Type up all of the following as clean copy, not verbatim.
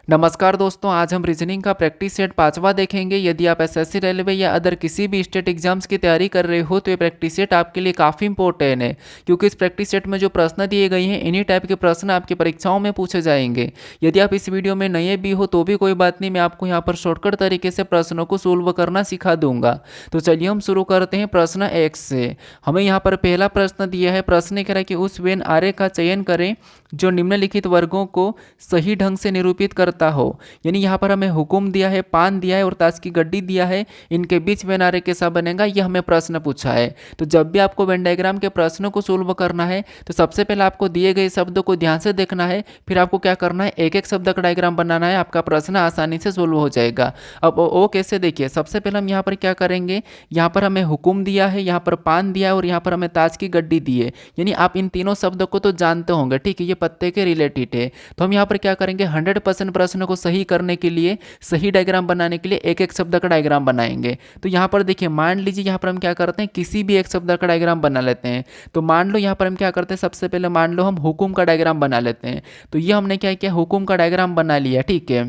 नमस्कार दोस्तों, आज हम रीजनिंग का प्रैक्टिस सेट 5वां देखेंगे। यदि आप एसएससी रेलवे या अदर किसी भी स्टेट एग्जाम्स की तैयारी कर रहे हो तो ये प्रैक्टिस सेट आपके लिए काफ़ी इंपॉर्टेंट है, क्योंकि इस प्रैक्टिस सेट में जो प्रश्न दिए गए हैं इन्हीं टाइप के प्रश्न आपकी परीक्षाओं में पूछे जाएंगे। यदि आप इस वीडियो में नए भी हो तो भी कोई बात नहीं, मैं आपको यहाँ पर शॉर्टकट तरीके से प्रश्नों को सोल्व करना सिखा दूंगा। तो चलिए हम शुरू करते हैं प्रश्न 1 से। हमें यहाँ पर पहला प्रश्न दिया है। प्रश्न कह रहा है कि उस वेन आरेख का चयन करें जो निम्नलिखित वर्गों को सही ढंग से निरूपित करता हो। यानी यहाँ पर हमें हुकुम दिया है, पान दिया है और ताश की गड्डी दिया है, इनके बीच वेन आरेख कैसा बनेगा यह हमें प्रश्न पूछा है। तो जब भी आपको वेन डायग्राम के प्रश्नों को सोल्व करना है तो सबसे पहले आपको दिए गए शब्दों को ध्यान से देखना है, फिर आपको क्या करना है, एक एक शब्द का डायग्राम बनाना है, आपका प्रश्न आसानी से सोल्व हो जाएगा। अब वो कैसे, देखिए सबसे पहले हम यहाँ पर क्या करेंगे, यहाँ पर हमें हुकुम दिया है, यहाँ पर पान दिया है और यहाँ पर हमें ताश की गड्डी दी है। यानी आप इन तीनों शब्दों को तो जानते होंगे, ठीक है, ये पत्ते के रिलेटेड है। तो हम यहाँ पर क्या करेंगे, 100% प्रश्न को सही करने के लिए, सही डायग्राम बनाने के लिए एक एक शब्द का डायग्राम बनाएंगे। तो यहाँ पर देखिए, मान लीजिए यहाँ पर हम क्या करते हैं, किसी भी एक शब्द का डायग्राम बना लेते हैं। तो मान लो यहाँ पर हम क्या करते हैं, सबसे पहले मान लो हम हुकुम का डायग्राम बना लेते हैं। तो ये हमने क्या किया, हुकुम का डायग्राम बना लिया, ठीक है।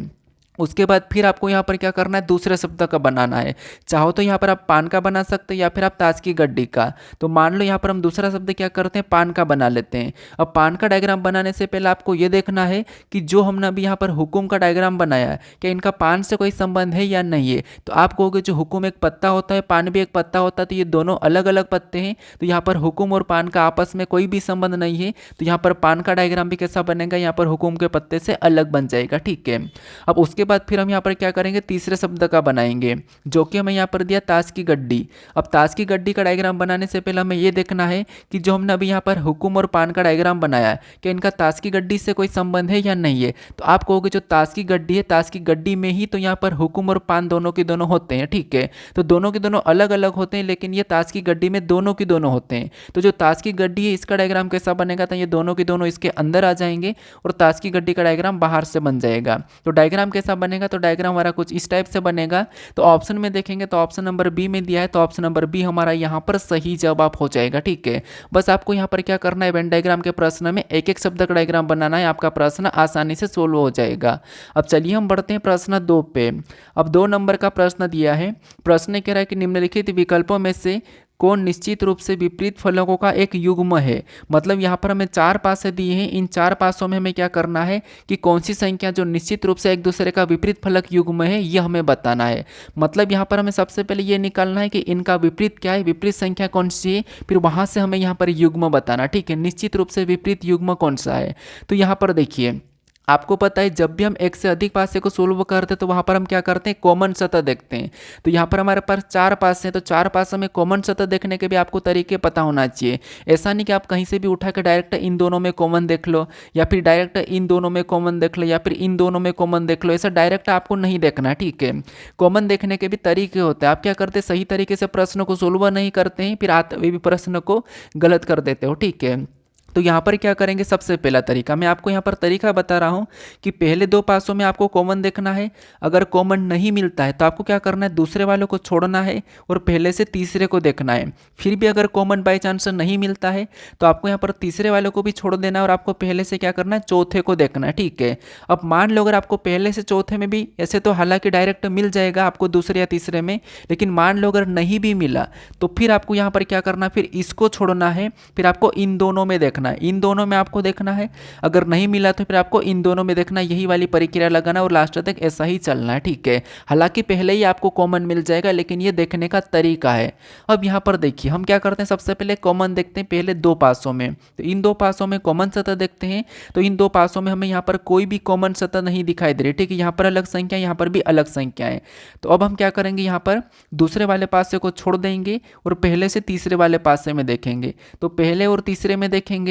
उसके बाद फिर आपको यहाँ पर क्या करना है, दूसरे शब्द का बनाना है। चाहो तो यहाँ पर आप पान का बना सकते हैं या फिर आप ताश की गड्डी का। तो मान लो यहाँ पर हम दूसरा शब्द क्या करते हैं, पान का बना लेते हैं। अब पान का डायग्राम बनाने से पहले आपको ये देखना है कि जो हमने अभी यहाँ पर हुकुम का डायग्राम बनाया है, क्या इनका पान से कोई संबंध है या नहीं है। तो आप कहोगे जो हुकुम एक पत्ता होता है, पान भी एक पत्ता होता है, तो ये दोनों अलग अलग पत्ते हैं। तो यहाँ पर हुकुम और पान का आपस में कोई भी संबंध नहीं है। तो यहाँ पर पान का डायग्राम भी कैसा बनेगा, यहाँ पर हुकुम के पत्ते से अलग बन जाएगा, ठीक है। अब उसके बाद फिर हम यहाँ पर क्या करेंगे, तीसरे शब्द का बनाएंगे, जो कि हमें यहाँ पर दिया ताश की गड्डी। अब ताश की गड्डी का डायग्राम बनाने से पहले हमें ये देखना है कि जो हमने अभी यहाँ पर हुकुम और पान का डायग्राम बनाया है, कि इनका ताश की गड्डी से कोई संबंध है या नहीं है। तो आप कहोगे जो ताश की गड्डी है, ताश की गड्डी में ही तो यहाँ पर हुकुम और पान दोनों के दोनों होते हैं, ठीक है। तो दोनों के दोनों अलग अलग होते हैं, लेकिन ये ताश की गड्डी में दोनों की दोनों होते हैं। तो जो ताश की गड्डी है इसका डायग्राम कैसा बनेगा, तो ये दोनों की दोनों इसके अंदर आ जाएंगे और ताश की गड्डी का डायग्राम बाहर से बन जाएगा। तो डायग्राम कैसा बनेगा, तो डायग्राम हमारा कुछ इस टाइप से बनेगा। तो ऑप्शन में देखेंगे तो ऑप्शन नंबर बी में दिया है, तो ऑप्शन नंबर बी हमारा यहाँ पर सही जवाब हो जाएगा, ठीक है। बस आपको यहाँ पर क्या करना है, वेन डायग्राम के प्रश्न में एक एक शब्द का डायग्राम बनाना है, आपका प्रश्न आसानी से सोल्व हो जाएगा। अब चलिए हम बढ़ते हैं प्रश्न 2 पे। अब 2 नंबर का प्रश्न दिया है। प्रश्न कह रहा है कि निम्नलिखित विकल्पों में से कौन निश्चित रूप से विपरीत फलकों का एक युग्म है। मतलब यहाँ पर हमें 4 पासे दिए हैं, इन 4 पासों में हमें क्या करना है कि कौन सी संख्या जो निश्चित रूप से एक दूसरे का विपरीत फलक युग्म है ये हमें बताना है। मतलब यहाँ पर हमें सबसे पहले ये निकालना है कि इनका विपरीत क्या है, विपरीत संख्या कौन सी है, फिर वहाँ से हमें यहाँ पर युग्म बताना, ठीक है। निश्चित रूप से विपरीत युग्म कौन सा है। तो यहाँ पर देखिए, आपको पता है जब भी हम एक से अधिक पासे को सोल्व करते हैं तो वहाँ पर हम क्या करते हैं, कॉमन सतह देखते हैं। तो यहाँ पर हमारे पास 4 पासे हैं, तो 4 पासों में कॉमन सतह देखने के भी आपको तरीके पता होना चाहिए। ऐसा नहीं कि आप कहीं से भी उठा के डायरेक्ट इन दोनों में कॉमन देख लो, या फिर डायरेक्ट इन दोनों में कॉमन देख लो, या फिर इन दोनों में कॉमन देख लो। ऐसा डायरेक्ट आपको नहीं देखना, ठीक है। कॉमन देखने के भी तरीके होते हैं। आप क्या करते हैं, सही तरीके से प्रश्न को सोल्व नहीं करते हैं, फिर आते हुए भी प्रश्न को गलत कर देते हो, ठीक है। तो यहाँ पर क्या करेंगे, सबसे पहला तरीका मैं आपको यहाँ पर तरीका बता रहा हूँ कि पहले 2 पासों में आपको कॉमन देखना है। अगर कॉमन नहीं मिलता है तो आपको क्या करना है, दूसरे वालों को छोड़ना है और पहले से तीसरे को देखना है। फिर भी अगर कॉमन बाई चांस नहीं मिलता है तो आपको यहाँ पर तीसरे वालों को भी छोड़ देना है और आपको पहले से क्या करना है, चौथे को देखना है, ठीक है। अब मान लो अगर आपको पहले से चौथे में भी, ऐसे तो हालांकि डायरेक्ट मिल जाएगा आपको दूसरे या तीसरे में, लेकिन मान लो अगर नहीं भी मिला तो फिर आपको यहाँ पर क्या करना है, फिर इसको छोड़ना है, फिर आपको इन दोनों में देखना है, इन दोनों में आपको देखना है। अगर नहीं मिला तो फिर आपको इन दोनों में देखना है, यही वाली प्रक्रिया लगाना और लास्ट तक ऐसा ही चलना है, ठीक है। हालांकि पहले ही आपको कॉमन मिल जाएगा, लेकिन ये देखने का तरीका है। अब यहाँ पर देखिए हम क्या करते हैं, सबसे पहले कॉमन देखते हैं पहले 2 पासों में। तो इन 2 पासों में कॉमन सतह देखते हैं। तो इन 2 पासों में हमें यहाँ पर कोई भी कॉमन सतह नहीं दिखाई दे रही, ठीक है। यहाँ पर अलग संख्या, यहाँ पर भी अलग संख्या है। तो अब हम क्या करेंगे, यहाँ पर दूसरे वाले पासे को छोड़ देंगे और पहले से तीसरे वाले पासे में देखेंगे। तो पहले और तीसरे में देखेंगे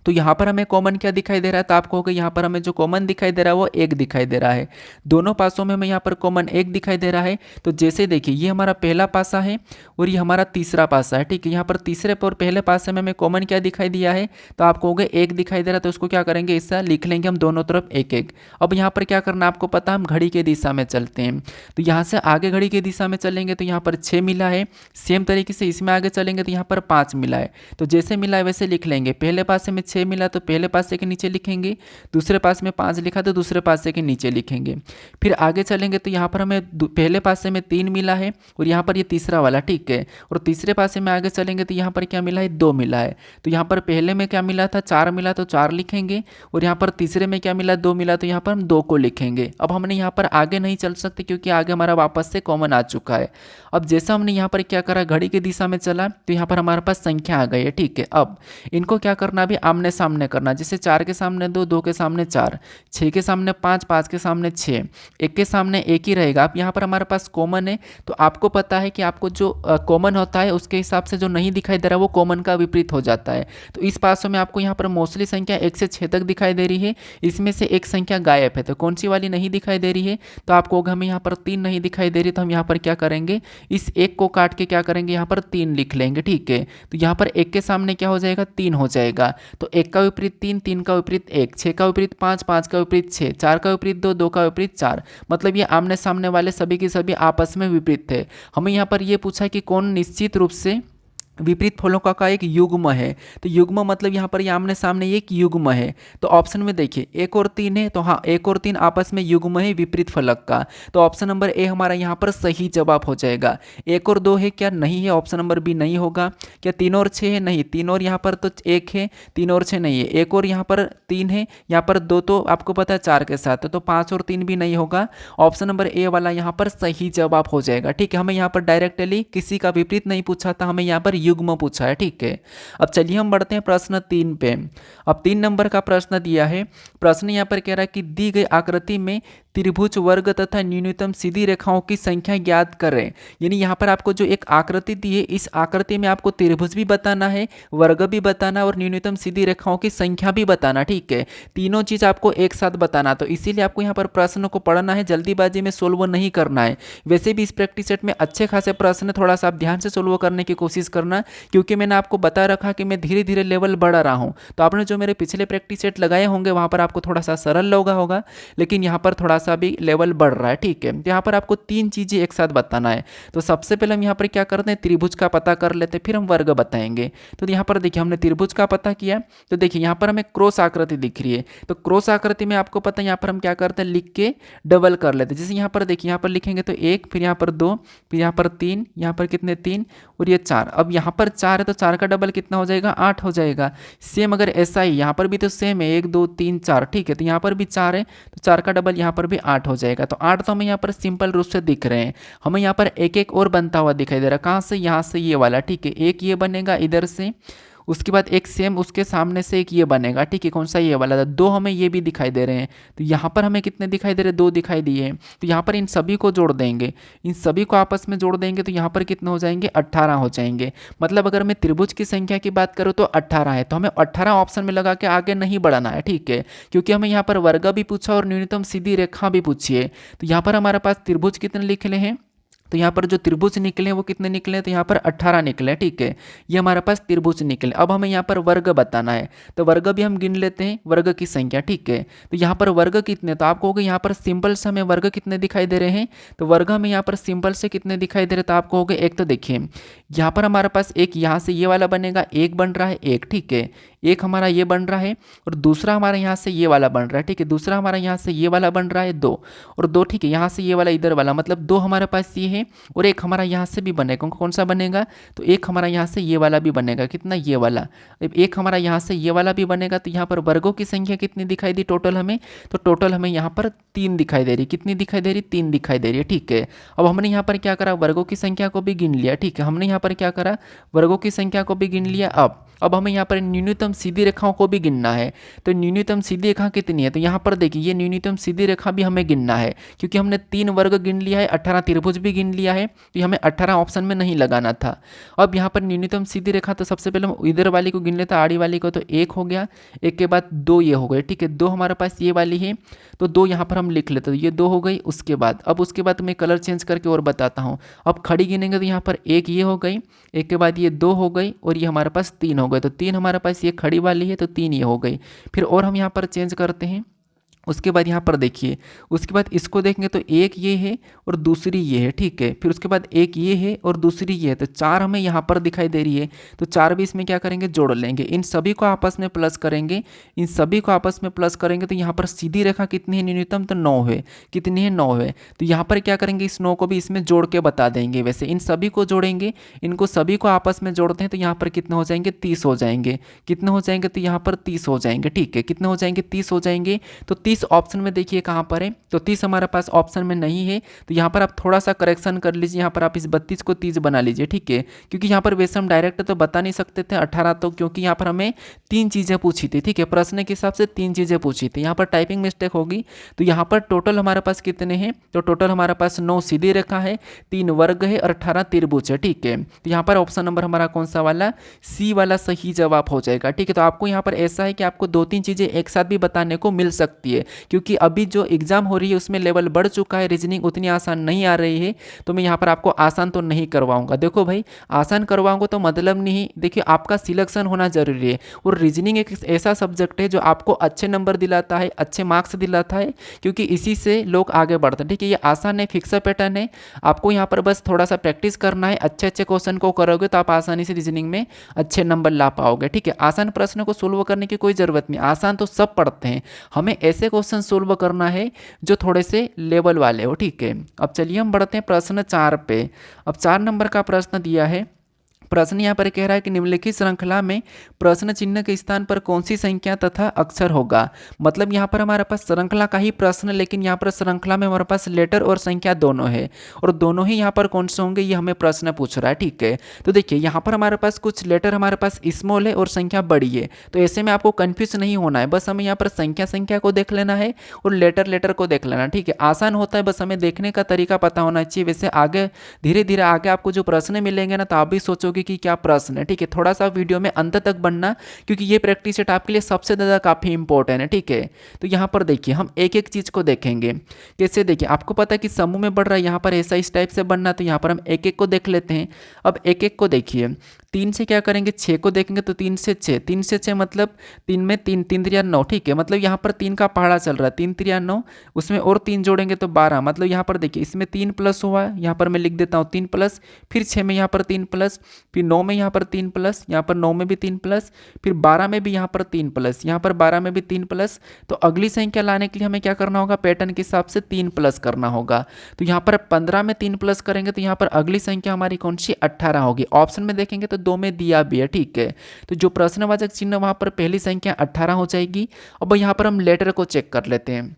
तो यहाँ पर हमें कॉमन क्या दिखाई दे रहा है, तो आप कहोगे यहाँ पर हमें जो कॉमन दिखाई दे रहा है वो 1 दिखाई दे रहा है। दोनों पासों में हमें यहाँ पर कॉमन 1 दिखाई दे रहा है। तो जैसे देखिए ये हमारा पहला पासा है और ये हमारा तीसरा पासा है, ठीक है। यहाँ पर तीसरे पर पहले पासे में हमें कॉमन क्या दिखाई दिया है, तो आप कहोगे 1 दिखाई दे रहा है। तो उसको क्या करेंगे, इससे लिख लेंगे हम दोनों तरफ 1-1। अब यहाँ पर क्या करना आपको पता, हम घड़ी के दिशा में चलते हैं। तो यहाँ से आगे घड़ी की दिशा में चलेंगे तो यहाँ पर 6 मिला है। सेम तरीके से इसमें आगे चलेंगे तो यहाँ पर 5 मिला है। तो जैसे मिला है वैसे लिख लेंगे, पहले पासे में 6 मिला तो पहले पासे के नीचे लिखेंगे, दूसरे पास में 5 लिखा तो दूसरे पासे के नीचे लिखेंगे। फिर आगे चलेंगे तो यहाँ पर हमें पहले पासे में 3 मिला है और यहाँ पर ये तीसरा वाला, ठीक है। और तीसरे पासे में आगे चलेंगे तो यहाँ पर क्या मिला है, 2 मिला है। तो यहाँ पर पहले में क्या मिला था, 4 मिला तो 4 लिखेंगे, और यहाँ पर तीसरे में क्या मिला, 2 मिला तो यहाँ पर हम 2 को लिखेंगे। अब हमने यहाँ पर आगे नहीं चल सकते क्योंकि आगे हमारा वापस से कॉमन आ चुका है। अब जैसा हमने यहाँ पर क्या करा, घड़ी की दिशा में चला तो यहाँ पर हमारे पास संख्या आ गई है, ठीक है। अब इनको क्या करना, अभी आमने सामने करना, जैसे 4 के सामने 2, 2 के सामने 4, 6 के सामने 5, 5 के सामने 6, 1 के सामने 1 ही रहेगा। अब यहाँ पर हमारे पास कॉमन है तो आपको पता है कि आपको जो कॉमन होता है उसके हिसाब से जो नहीं दिखाई दे रहा वो कॉमन का विपरीत हो जाता है। तो इस पासों में आपको यहाँ पर मोस्टली संख्या 1 से 6 तक दिखाई दे रही है, इसमें से एक संख्या गायब है। तो कौन सी वाली नहीं दिखाई दे रही है, तो आपको हमें यहाँ पर 3 नहीं दिखाई दे रही, तो हम यहाँ पर क्या करेंगे, इस 1 को काट के क्या करेंगे, यहाँ पर 3 लिख लेंगे, ठीक है। तो यहाँ पर 1 के सामने क्या हो जाएगा, 3 हो जाएगा। तो 1 का विपरीत 3, 3 का विपरीत 1, 6 का विपरीत 5, 5 का विपरीत 6, 4 का विपरीत 2, 2 का विपरीत 4। मतलब ये आमने सामने वाले सभी के सभी आपस में विपरीत थे। हमें यहाँ पर ये पूछा कि कौन निश्चित रूप से विपरीत फलों का एक युग्म है। तो युग्म मतलब यहाँ पर ये आमने सामने एक युग्म है। तो ऑप्शन में देखिए 1 और 3 है, तो हाँ 1 और 3 आपस में युग्म है विपरीत फलक का। तो ऑप्शन नंबर ए हमारा यहाँ पर सही जवाब हो जाएगा। 1 और 2 है क्या, नहीं है, ऑप्शन नंबर बी नहीं होगा। क्या 3 और 6 है, नहीं, 3 और यहाँ पर तो 1 है, 3 और 6 नहीं है। 1 और यहाँ पर 3 है, यहाँ पर 2 तो आपको पता है 4 के साथ, तो 5 और 3 भी नहीं होगा। ऑप्शन नंबर ए वाला यहाँ पर सही जवाब हो जाएगा, ठीक है। हमें यहाँ पर डायरेक्टली किसी का विपरीत नहीं पूछा था, हमें यहाँ पर युग्म पूछा है, ठीक है। अब चलिए हम बढ़ते हैं प्रश्न 3 पे। अब 3 नंबर का प्रश्न दिया है। प्रश्न यहाँ पर कह रहा है कि दी गई आकृति में त्रिभुज, वर्ग तथा न्यूनतम सीधी रेखाओं की संख्या ज्ञात करें। यानी यहाँ पर आपको जो एक आकृति दी है, इस आकृति में आपको त्रिभुज भी बताना है, वर्ग भी बताना और न्यूनतम सीधी रेखाओं की संख्या भी बताना, ठीक है। तीनों चीज आपको एक साथ बताना। तो इसीलिए आपको यहाँ पर प्रश्न को पढ़ना है, जल्दीबाजी में सोल्व नहीं करना है। वैसे भी इस प्रैक्टिस सेट में अच्छे खासे प्रश्न, थोड़ा सा आप ध्यान से सोल्व करने की कोशिश करना, क्योंकि मैंने आपको बता रखा कि मैं धीरे धीरे लेवल बढ़ा रहा हूँ। तो आपने जो मेरे पिछले प्रैक्टिस सेट लगाए होंगे वहाँ पर आपको थोड़ा सा सरल लगा होगा, लेकिन यहाँ पर थोड़ा सा भी लेवल बढ़ रहा है, ठीक है। तो यहाँ पर आपको 3 चीज़ें एक साथ बताना है। तो सबसे पहले हम यहाँ पर क्या करते हैं, त्रिभुज का पता कर लेते हैं, फिर हम वर्ग बताएंगे। तो यहाँ पर देखिए हमने त्रिभुज का पता किया, तो देखिए यहाँ पर हमें क्रॉस आकृति दिख रही है। तो क्रॉस आकृति में आपको पता है यहाँ पर हम क्या करते हैं, लिख के डबल कर लेते हैं। जैसे यहाँ पर देखिए, यहाँ पर लिखेंगे तो 1, फिर यहाँ पर 2, फिर यहाँ पर 3, यहाँ पर कितने 3 और ये 4। अब यहाँ पर 4 है तो 4 का डबल कितना हो जाएगा, 8 हो जाएगा। सेम अगर ऐसा ही यहाँ पर भी तो सेम है, 1 2 3 4, ठीक है। तो यहाँ पर भी 4 है तो 4 का डबल यहाँ पर भी 8 हो जाएगा। तो 8 तो हमें यहाँ पर सिंपल रूप से दिख रहे हैं। हमें यहाँ पर एक एक और बनता हुआ दिखाई दे रहा है, कहाँ से, यहाँ से ये वाला, ठीक है। एक ये बनेगा इधर से, उसके बाद एक सेम उसके सामने से एक ये बनेगा, ठीक है। कौन सा, ये वाला था। 2 हमें ये भी दिखाई दे रहे हैं। तो यहाँ पर हमें कितने दिखाई दे रहे हैं, 2 दिखाई दिए हैं। तो यहाँ पर इन सभी को जोड़ देंगे, इन सभी को आपस में जोड़ देंगे तो यहाँ पर कितने हो जाएंगे, 18 हो जाएंगे। मतलब अगर मैं त्रिभुज की संख्या की बात करूँ तो 18 है। तो हमें 18 ऑप्शन में लगा के आगे नहीं बढ़ाना है, ठीक है, क्योंकि हमें यहाँ पर वर्ग भी पूछा और न्यूनतम सीधी रेखा भी पूछी है। तो यहाँ पर हमारे पास त्रिभुज कितने लिख ले हैं, तो यहाँ पर जो त्रिभुज निकले हैं वो कितने निकले, तो यहाँ पर 18 निकले, ठीक है। ये हमारे पास त्रिभुज निकले। अब हमें यहाँ पर वर्ग बताना है, तो वर्ग भी हम गिन लेते हैं, वर्ग की संख्या, ठीक है। तो यहाँ पर वर्ग कितने, तो आपको होगा यहाँ पर सिंपल से हमें वर्ग कितने दिखाई दे रहे हैं, तो वर्ग हमें यहाँ पर सिंपल से कितने दिखाई दे रहे, तो आपको होगा एक, तो देखिए यहाँ पर हमारे पास एक यहाँ से ये वाला बनेगा, एक बन रहा है, एक, ठीक है। एक हमारा ये बन रहा है और दूसरा हमारा यहाँ से ये वाला बन रहा है, ठीक है। दूसरा हमारा यहाँ से ये वाला बन रहा है 2 और 2, ठीक है। यहाँ से ये वाला इधर वाला, मतलब 2 हमारे पास ये है और एक हमारा यहाँ से भी बनेगा। कौन सा बनेगा, तो एक हमारा यहाँ से ये वाला भी बनेगा, कितना, ये वाला। एक हमारा यहाँ से ये वाला भी बनेगा। तो यहाँ पर वर्गों की संख्या कितनी दिखाई दी टोटल हमें, तो टोटल हमें यहाँ पर 3 दिखाई दे रही। कितनी दिखाई दे रही, 3 दिखाई दे रही है, ठीक है। अब हमने यहाँ पर क्या करा, वर्गों की संख्या को भी गिन लिया, ठीक है। हमने यहाँ पर क्या करा, वर्गों की संख्या को भी गिन लिया। अब हमें यहाँ पर न्यूनतम सीधी रेखाओं को भी गिनना है। तो न्यूनतम सीधी रेखा कितनी है, तो यहाँ पर देखिए ये न्यूनतम सीधी रेखा भी हमें गिनना है, क्योंकि हमने 3 वर्ग गिन लिया है, 18 त्रिभुज भी गिन लिया है, तो हमें 18 ऑप्शन में नहीं लगाना था। अब यहाँ पर न्यूनतम सीधी रेखा, तो सबसे पहले हम इधर वाली को गिन लेते हैं, आड़ी वाली को। तो 1 हो गया, 1 के बाद 2 ये हो गए, ठीक है। 2 हमारे पास ये वाली है, तो 2 यहाँ पर हम लिख लेते, तो ये 2 हो गई। उसके बाद मैं कलर चेंज करके और बताता हूँ। अब खड़ी गिनेंगे तो यहाँ पर 1 ये हो गई, 1 के बाद ये 2 हो गई और ये हमारे पास 3 हो गए। तो 3 हमारे पास ये खड़ी वाली है, तो 3 ये हो गई। फिर और हम यहाँ पर चेंज करते हैं, उसके बाद यहाँ पर देखिए, उसके बाद इसको देखेंगे तो एक ये है और दूसरी ये है, ठीक है। फिर उसके बाद एक ये है और दूसरी ये है, तो 4 हमें यहाँ पर दिखाई दे रही है। तो 4 भी इसमें क्या करेंगे, जोड़ लेंगे। इन सभी को आपस में प्लस करेंगे, इन सभी को आपस में प्लस करेंगे तो यहाँ पर सीधी रेखा कितनी है, न्यूनतम तो 9 है। कितनी है, 9 है। तो यहाँ पर क्या करेंगे, इस 9 को भी इसमें जोड़ के बता देंगे। वैसे इन सभी को जोड़ेंगे, इनको सभी को आपस में जोड़ते हैं तो यहाँ पर कितने हो जाएंगे, 30 हो जाएंगे। कितने हो जाएंगे, तो यहाँ पर 30 हो जाएंगे, ठीक है। कितने हो जाएंगे, 30 हो जाएंगे। तो 30 ऑप्शन में देखिए कहाँ पर है, तो 30 हमारे पास ऑप्शन में नहीं है। तो यहाँ पर आप थोड़ा सा करेक्शन कर लीजिए, यहाँ पर आप इस 32 को 30 बना लीजिए, ठीक है। क्योंकि यहाँ पर वैसे हम डायरेक्ट तो बता नहीं सकते थे 18, तो क्योंकि यहाँ पर हमें 3 चीज़ें पूछी थी, ठीक है। प्रश्न के हिसाब से 3 चीज़ें पूछी थी, यहाँ पर टाइपिंग मिस्टेक होगी। तो यहाँ पर टोटल हमारे पास कितने हैं, तो टोटल हमारे पास 9 सीधी रेखा है, 3 वर्ग है और 18 त्रिभुज है, ठीक है। तो यहाँ पर ऑप्शन नंबर हमारा कौन सा वाला, सी वाला सही जवाब हो जाएगा, ठीक है। तो आपको यहाँ पर ऐसा है कि आपको 2-3 चीज़ें एक साथ भी बताने को मिल सकती है, क्योंकि अभी जो एग्जाम हो रही है उसमें लेवल बढ़ चुका है, रीजनिंग उतनी आसान नहीं आ रही है। तो मैं यहाँ पर आपको आसान तो नहीं करवाऊंगा। देखो भाई, आसान करवाऊंगा तो मतलब नहीं, देखिए आपका सिलेक्शन होना जरूरी है। और रीजनिंग एक ऐसा सब्जेक्ट है जो आपको अच्छे नंबर दिलाता है, अच्छे मार्क्स दिलाता है, क्योंकि इसी से लोग आगे बढ़ते हैं, ठीक है। ये आसान है, फिक्स पैटर्न है। आपको यहाँ पर बस थोड़ा सा प्रैक्टिस करना है, अच्छे अच्छे क्वेश्चन को करोगे तो आप आसानी से रीजनिंग में अच्छे नंबर ला पाओगे, ठीक है। आसान प्रश्न को सोल्व करने की कोई ज़रूरत नहीं, आसान तो सब पढ़ते हैं, हमें ऐसे क्वेश्चन सोल्व करना है जो थोड़े से लेवल वाले हो, ठीक है। अब चलिए हम बढ़ते हैं प्रश्न 4 पे। अब 4 नंबर का प्रश्न दिया है। प्रश्न यहाँ पर कह रहा है कि निम्नलिखित श्रृंखला में प्रश्न चिन्ह के स्थान पर कौन सी संख्या तथा अक्षर होगा। मतलब यहाँ पर हमारे पास श्रृंखला का ही प्रश्न, लेकिन यहाँ पर श्रृंखला में हमारे पास लेटर और संख्या दोनों है, और दोनों ही यहाँ पर कौन से होंगे ये हमें प्रश्न पूछ रहा है, ठीक है। तो देखिए यहाँ पर हमारे पास कुछ लेटर हमारे पास स्मॉल है और संख्या बड़ी है, तो ऐसे में आपको कन्फ्यूज नहीं होना है। बस हमें यहाँ पर संख्या को देख लेना है और लेटर को देख लेना, ठीक है। आसान होता है, बस हमें देखने का तरीका पता होना चाहिए। वैसे आगे धीरे धीरे आगे आपको जो प्रश्न मिलेंगे ना, तो आप भी सोचोगे कि क्या प्रश्न है, ठीक है। थोड़ा सा वीडियो में अंत तक बनना, क्योंकि ये प्रैक्टिस सेट आपके लिए सबसे ज़्यादा काफ़ी इंपॉर्टेंट है, ठीक है। तो यहाँ पर देखिए हम एक एक चीज़ को देखेंगे कैसे। देखिए आपको पता है कि समूह में बढ़ रहा है, यहाँ पर ऐसा इस टाइप से बनना, तो यहाँ पर हम एक एक को देख लेते हैं। अब एक एक को देखिए, 3 से क्या करेंगे, 6 को देखेंगे तो 3 से 6, 3 से 6 मतलब 3 में 3, 3 3 9, ठीक है। मतलब यहाँ पर 3 का पहाड़ा चल रहा है, 3 3 9, उसमें और 3 जोड़ेंगे तो 12। मतलब यहाँ पर देखिए इसमें 3 प्लस हुआ है, यहाँ पर मैं लिख देता हूँ 3 प्लस, फिर 6 में यहाँ पर 3 प्लस, फिर 9 में यहाँ पर 3 प्लस, यहाँ पर 9 में भी 3 प्लस, फिर 12 में भी यहाँ पर 3 प्लस, यहाँ पर 12 में भी 3 प्लस। तो अगली संख्या लाने के लिए हमें क्या करना होगा, पैटर्न के हिसाब से 3 प्लस करना होगा। तो यहाँ पर 15 में 3 प्लस करेंगे तो यहाँ पर अगली संख्या हमारी कौन सी, 18 होगी। ऑप्शन में देखेंगे तो 2 में दिया भी है, ठीक है। तो जो प्रश्नवाचक चिन्ह वहाँ पर पहली संख्या 18 हो जाएगी। अब यहाँ पर हम लेटर को चेक कर लेते हैं।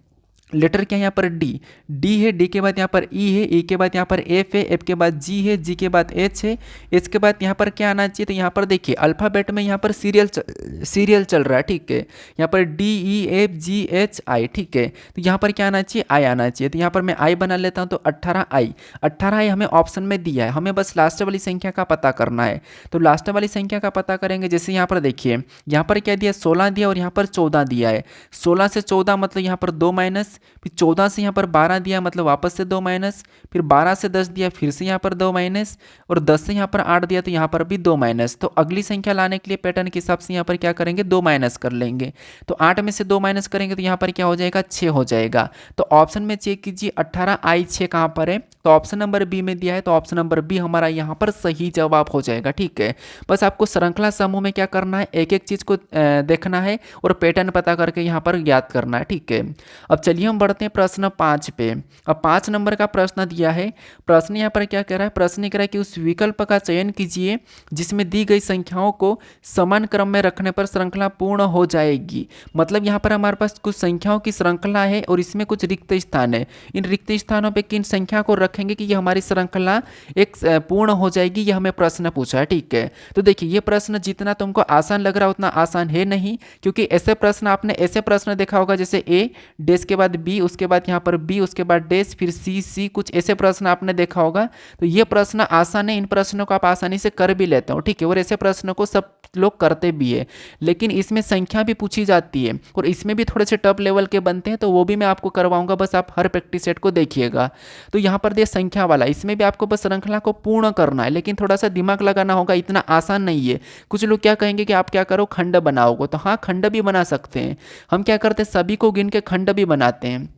लेटर क्या है यहाँ पर, डी है, डी के बाद यहाँ पर ई है, ई के बाद यहाँ पर एफ है, एफ के बाद जी है, जी के बाद एच है, एच के बाद यहाँ पर क्या आना चाहिए, तो यहाँ पर देखिए अल्फ़ाबेट में यहाँ पर सीरियल चल रहा है, ठीक है। यहाँ पर D E F G H I, ठीक है। तो यहाँ पर क्या आना चाहिए, आई आना चाहिए। तो यहाँ पर मैं आई बना लेता हूँ, तो 18 आई हमें ऑप्शन में दिया है, हमें बस लास्ट वाली संख्या का पता करना है। तो लास्ट वाली संख्या का पता करेंगे। जैसे यहाँ पर देखिए, यहाँ पर क्या दिया, 16 दिया और यहाँ पर 14 दिया है। 16 से 14 मतलब यहाँ पर 2 माइनस, फिर 14 से यहाँ पर 12 दिया मतलब वापस से 2 माइनस, फिर 12 से 10 दिया फिर से यहाँ पर 2 माइनस, और 10 से यहाँ पर 8 दिया तो यहाँ पर भी 2 माइनस। तो अगली संख्या लाने के लिए पैटर्न के हिसाब से यहाँ पर क्या करेंगे, 2 माइनस कर लेंगे। तो 8 में से 2 माइनस करेंगे तो यहाँ पर क्या हो जाएगा, 6 हो जाएगा। तो ऑप्शन में चेक कीजिए 18 आई 6 कहाँ पर है, तो ऑप्शन नंबर बी में दिया है, तो ऑप्शन नंबर बी हमारा यहाँ पर सही जवाब हो जाएगा, ठीक है। बस आपको श्रृंखला समूह में क्या करना है, एक एक चीज़ को देखना है और पैटर्न पता करके यहाँ पर याद करना है, ठीक है। अब चलिए हम बढ़ते हैं प्रश्न 5 पे। अब 5 नंबर का प्रश्न दिया है। प्रश्न यहाँ पर क्या कह रहा है, प्रश्न कह रहा है कि उस विकल्प का चयन कीजिए जिसमें दी गई संख्याओं को समान क्रम में रखने पर श्रृंखला पूर्ण हो जाएगी। मतलब यहाँ पर हमारे पास कुछ संख्याओं की श्रृंखला है और इसमें कुछ रिक्त स्थान है। इन रिक्त स्थानों पे किन संख्या को रखेंगे कि ये हमारी श्रृंखला एक पूर्ण हो जाएगी, ये हमें प्रश्न पूछा है, ठीक है। तो देखिए ये प्रश्न जितना तुमको आसान लग रहा है उतना आसान है नहीं, क्योंकि ऐसे प्रश्न आपने ऐसे प्रश्न देखा होगा जैसे ए डेस के बाद बी, उसके बाद यहाँ पर बी, उसके बाद डेस, फिर सी, कुछ ऐसे प्रश्न आपने देखा होगा। तो ये प्रश्न आसान है, इन प्रश्नों को आप आसानी से कर भी लेते हो, ठीक है। और ऐसे प्रश्नों को सब लोग करते भी है, लेकिन इसमें संख्या भी पूछी जाती है और इसमें भी थोड़े से टफ लेवल के बनते हैं, तो वो भी मैं आपको करवाऊंगा, बस आप हर प्रैक्टिस सेट को देखिएगा। तो यहाँ पर ये संख्या वाला, इसमें भी आपको बस श्रृंखला को पूर्ण करना है, लेकिन थोड़ा सा दिमाग लगाना होगा, इतना आसान नहीं है। कुछ लोग क्या कहेंगे कि आप क्या करो खंड बनाओगे, तो हाँ खंड भी बना सकते हैं। हम क्या करते हैं सभी को गिन के खंड भी बनाते हैं।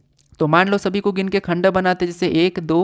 तो मान लो सभी को गिन के खंड बनाते, जैसे 1 2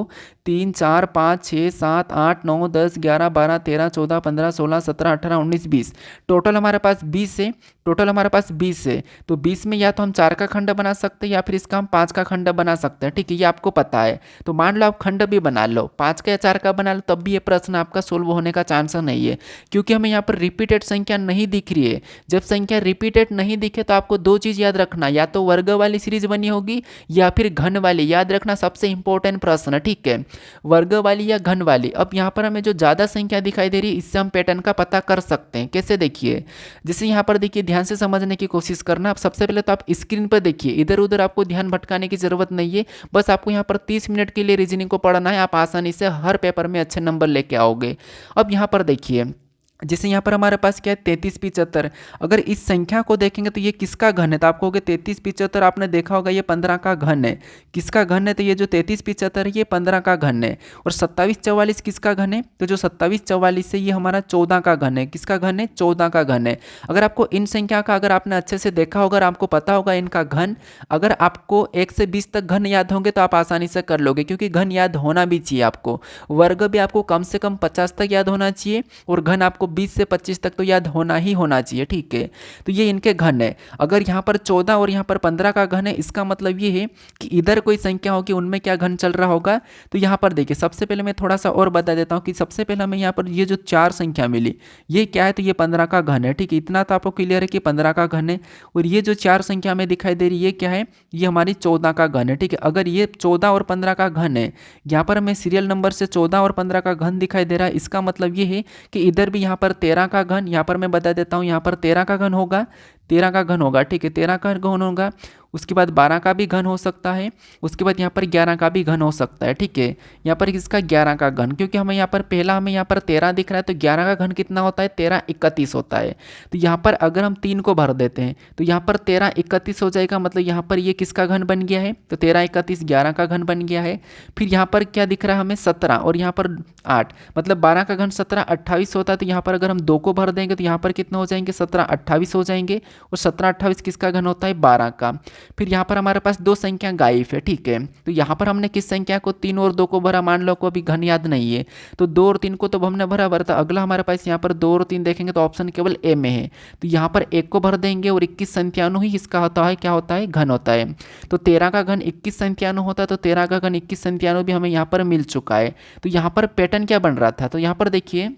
3 4 5 6 7 8 9 10 11 12 13 14 15 16 17 18 19 20, टोटल हमारे पास 20 है। टोटल हमारे पास 20 है, तो 20 में या तो हम 4 का खंड बना सकते हैं या फिर इसका हम 5 का खंड बना सकते हैं। ठीक है, ये आपको पता है। तो मान लो आप खंड भी बना लो, 5 का या 4 का बना लो, तब भी ये प्रश्न आपका सोल्व होने का चांस नहीं है, क्योंकि हमें यहाँ पर रिपीटेड संख्या नहीं दिख रही है। जब संख्या रिपीटेड नहीं दिखे तो आपको दो चीज़ याद रखना, या तो वर्ग वाली सीरीज बनी होगी या फिर घन वाली। याद रखना सबसे इंपॉर्टेंट प्रश्न, ठीक है, वर्ग वाली या घन वाली। अब यहाँ पर हमें जो ज़्यादा संख्या दिखाई दे रही है, इससे हम पैटर्न का पता कर सकते हैं। कैसे देखिए, जैसे यहाँ पर देखिए, ध्यान से समझने की कोशिश करना। अब सबसे पहले तो आप स्क्रीन पर देखिए, इधर उधर आपको ध्यान भटकाने की जरूरत नहीं है। बस आपको यहाँ पर 30 मिनट के लिए रीजनिंग को पढ़ना है, आप आसानी से हर पेपर में अच्छे नंबर लेके आओगे। अब यहाँ पर देखिए, जैसे यहाँ पर हमारे पास क्या है 33 75। अगर इस संख्या को देखेंगे तो ये किसका घन है, तो आपको 33 75 आपने देखा होगा ये 15 का घन है। किसका घन है, तो ये जो 33 75 है ये 15 का घन है। और 27 44 किसका घन है, तो जो 27 44 है ये हमारा 14 का घन है। किसका घन है, 14 का घन है। अगर आपको इन संख्या का अगर आपने अच्छे से देखा होगा, अगर आपको पता होगा इनका घन, अगर आपको 1 से 20 तक घन याद होंगे तो आप आसानी से कर लोगे, क्योंकि घन याद होना भी चाहिए आपको। वर्ग भी आपको कम से कम 50 तक याद होना चाहिए, और घन आपको 20 से 25 तक तो याद होना ही होना चाहिए। ठीक है, तो ये इनके घन है। अगर यहाँ पर 14 और यहाँ पर 15 का घन है, इसका मतलब ये है कि इधर कोई संख्या होगी उनमें क्या घन चल रहा होगा। तो यहाँ पर देखिए, सबसे पहले मैं थोड़ा सा और बता देता हूँ कि सबसे पहले हमें यहाँ पर ये जो 4 संख्या मिली ये क्या है, तो ये 15 का घन है। ठीक है, इतना तो आपको क्लियर है कि 15 का घन है। और ये जो 4 संख्या हमें दिखाई दे रही है ये क्या है, ये हमारी 14 का घन है। ठीक है, अगर ये 14 और 15 का घन है, यहाँ पर हमें सीरियल नंबर से 14 और 15 का घन दिखाई दे रहा है, इसका मतलब ये है कि इधर भी यहाँ पर 13 का घन, यहाँ पर मैं बता देता हूँ, यहाँ पर 13 का घन होगा, 13 का घन होगा। ठीक है, 13 का घन होगा, उसके बाद 12 का भी घन हो सकता है, उसके बाद यहाँ पर 11 का भी घन हो सकता है। ठीक है, यहाँ पर किसका 11 का घन, क्योंकि हमें यहाँ पर पहला हमें यहाँ पर 13 दिख रहा है, तो 11 का घन कितना होता है, 13 31 होता है। तो यहाँ पर अगर हम 3 को भर देते हैं तो यहाँ पर 13 31 हो जाएगा, मतलब यहाँ पर ये किसका घन बन गया है, तो 13 31 11 का घन बन गया है। फिर यहाँ पर क्या दिख रहा है हमें 17 और यहाँ पर 8, मतलब 12 का घन 17 28 होता है। तो यहाँ पर अगर हम 2 को भर देंगे तो यहाँ पर कितना हो जाएंगे, 17 28 हो जाएंगे, और 17 28 किसका घन होता है, 12 का। फिर यहाँ पर हमारे पास 2 संख्या गायब है। ठीक है, तो यहाँ पर हमने किस संख्या को 3 और 2 को भरा, मान लो को अभी घन याद नहीं है, तो 2 और 3 को तो हमने भरा था। अगला हमारे पास यहाँ पर 2 और 3 देखेंगे तो ऑप्शन केवल ए में है, तो यहाँ पर 1 को भर देंगे, और 21 संख्यानु ही इसका होता है, क्या होता है, घन होता है। तो 13 का घन 21 संख्यानु होता है, तो 13 का घन 21 संख्यानु भी हमें यहाँ पर मिल चुका है। तो यहाँ पर पैटर्न क्या बन रहा था, तो यहाँ पर देखिए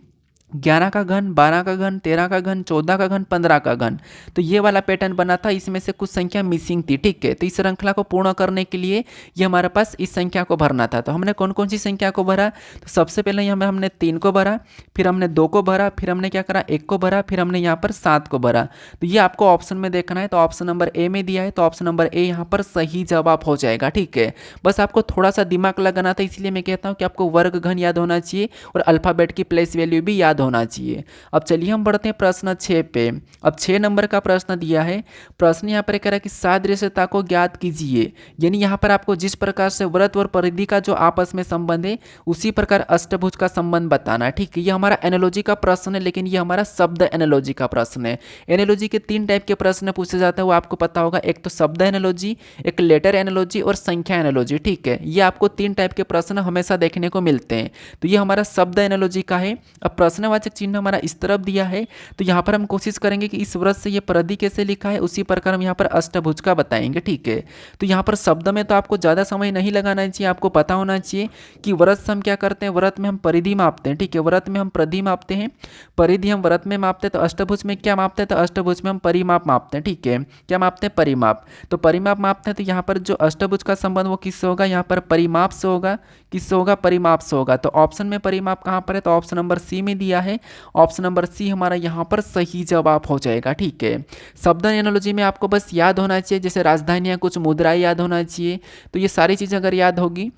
11 का घन, 12 का घन, 13 का घन, 14 का घन, 15 का घन, तो ये वाला पैटर्न बना था। इसमें से कुछ संख्या मिसिंग थी। ठीक है, तो इस श्रृंखला को पूर्ण करने के लिए ये हमारे पास इस संख्या को भरना था। तो हमने कौन कौन सी संख्या को भरा, तो सबसे पहले हमने 3 को भरा, फिर हमने 2 को भरा, फिर हमने क्या करा 1 को भरा, फिर हमने यहाँ पर 7 को भरा। तो ये आपको ऑप्शन में देखना है, तो ऑप्शन नंबर ए में दिया है, तो ऑप्शन नंबर ए यहाँ पर सही जवाब हो जाएगा। ठीक है, बस आपको थोड़ा सा दिमाग लगाना था, इसलिए मैं कहता हूँ कि आपको वर्ग घन याद होना चाहिए और अल्फाबेट की प्लेस वैल्यू भी याद होना चाहिए। अब चलिए हम बढ़ते हैं प्रश्न 6 पे। अब 6 नंबर का प्रश्न दिया है। प्रश्न यहाँ पर कह रहा है कि सादृश्यता को ज्ञात कीजिए, यानी यहाँ पर आपको जिस प्रकार से वृत्त और परिधि का जो आपस में संबंध है उसी प्रकार अष्टभुज का संबंध बताना है। ठीक है, ये हमारा एनालॉजी का प्रश्न है, लेकिन ये हमारा शब्द एनालॉजी का प्रश्न है। एनालॉजी के 3 टाइप के प्रश्न पूछे जाते हैं, वो आपको पता होगा, एक तो शब्द एनालॉजी, एक लेटर एनालॉजी और संख्या एनालॉजी। ठीक है, ये आपको 3 टाइप के प्रश्न हमेशा देखने को मिलते हैं। तो ये हमारा शब्द एनालॉजी का है। अब प्रश्नवाचक चिन्ह हमारा इस तरफ दिया है, तो यहाँ पर हम कोशिश करेंगे कि इस वृत्त से ये परिधि कैसे लिखा है उसी प्रकार हम यहाँ पर अष्टभुज का बताएंगे। ठीक है, तो यहाँ पर शब्द में तो आपको ज़्यादा समय नहीं लगाना चाहिए, आपको पता होना चाहिए कि वृत्त से हम क्या करते हैं, वृत्त में हम परिधि मापते हैं। ठीक है, वृत्त में हम परिधि मापते हैं, परिधि हम वृत्त में मापते हैं। तो अष्टभुज में क्या मापते हैं, तो अष्टभुज में हम परिमाप मापते हैं। ठीक है, क्या मापते हैं, परिमाप। तो परिमाप मापते हैं, तो यहाँ पर जो अष्टभुज का संबंध वो किससे होगा, यहाँ पर परिमाप से होगा। किससे होगा, परिमाप से होगा। तो ऑप्शन में परिमाप कहाँ पर है, तो ऑप्शन नंबर सी में दिया है। ऑप्शन नंबर सी हमारा यहाँ पर सही जवाब हो जाएगा। ठीक है, शब्द एनालॉजी में आपको बस याद होना चाहिए, जैसे राजधानियाँ, कुछ मुद्राएं याद होना चाहिए। तो ये सारी चीज़ें अगर याद होगी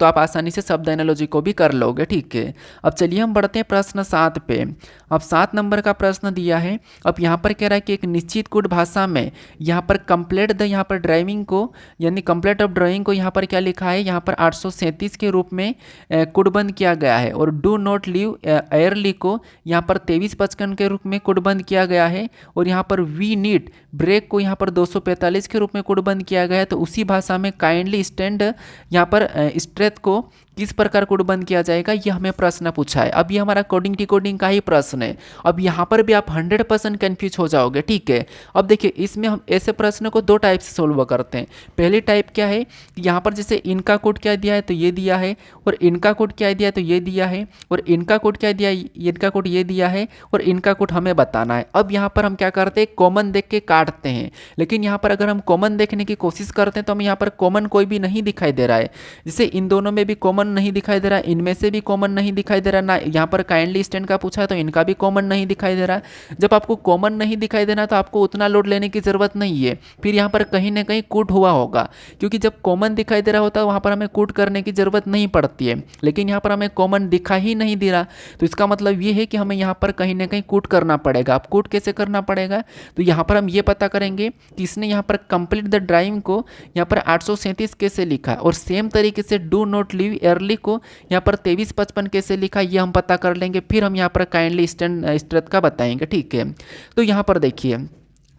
तो आप आसानी से शब्द एनालॉजी को भी कर लोगे। ठीक है, अब चलिए हम बढ़ते हैं प्रश्न 7 पे। अब 7 नंबर का प्रश्न दिया है। अब यहाँ पर कह रहा है कि एक निश्चित कोड भाषा में यहाँ पर कंप्लीट द यहाँ पर ड्राइविंग को यानी कंप्लीट ऑफ ड्राइंग को यहाँ पर क्या लिखा है, यहाँ पर 837 के रूप में कोडबंद किया गया है। और डू नॉट लीव एयरली को यहाँ पर 2355 के रूप में कोडबंद किया गया है। और यहाँ पर वी नीड ब्रेक को यहाँ पर 245 के रूप में कोडबंद किया गया है। तो उसी भाषा में काइंडली स्टैंड यहाँ पर स्ट्रेथ को किस प्रकार कोडबंद किया जाएगा, ये हमें प्रश्न पूछा है। अब ये हमारा कोडिंग डिकोडिंग का ही प्रश्न है। अब यहाँ पर भी आप 100% कन्फ्यूज हो जाओगे। ठीक है, अब देखिए इसमें हम ऐसे प्रश्न को दो टाइप से सोल्व करते हैं। पहली टाइप क्या है कि यहाँ पर जैसे इनका कोड क्या दिया है तो ये दिया है, और इनका कोड क्या दिया है तो ये दिया है, और इनका कोड क्या दिया है, इनका कोड ये दिया है, और इनका कोड हमें बताना है। अब यहाँ पर हम क्या करते हैं, कॉमन देख के काटते हैं। लेकिन यहाँ पर अगर हम कॉमन देखने की कोशिश करते हैं तो हमें यहाँ पर कॉमन कोई भी नहीं दिखाई दे रहा है। जैसे इन दोनों में भी कॉमन नहीं दिखाई दे रहा है, इनमें से भी कॉमन नहीं दिखाई दे रहा ना। यहाँ पर काइंडली स्टैंड का पूछा है तो इनका भी कॉमन नहीं दिखाई दे रहा। जब आपको कॉमन नहीं दिखाई देना तो आपको उतना लोड लेने की जरूरत नहीं है। फिर यहाँ पर कहीं ना कहीं कूट हुआ होगा, क्योंकि जब कॉमन दिखाई दे रहा होता है वहाँ पर हमें कूट करने की जरूरत नहीं पड़ती है। लेकिन यहाँ पर हमें कॉमन दिखा ही नहीं दे रहा, तो इसका मतलब ये है कि हमें यहाँ पर कहीं ना कहीं कूट करना पड़ेगा। अब कूट कैसे करना पड़ेगा, तो यहाँ पर हम ये पता करेंगे कि इसने यहाँ पर कंप्लीट द ड्राइविंग को यहाँ पर 837 कैसे लिखा, और सेम तरीके से डू नॉट लीव अर्ली को यहाँ पर 2355 कैसे लिखा, ये हम पता कर लेंगे। फिर हम यहाँ पर काइंडली स्ट्रेथ का बताएंगे। ठीक है, तो यहाँ पर देखिए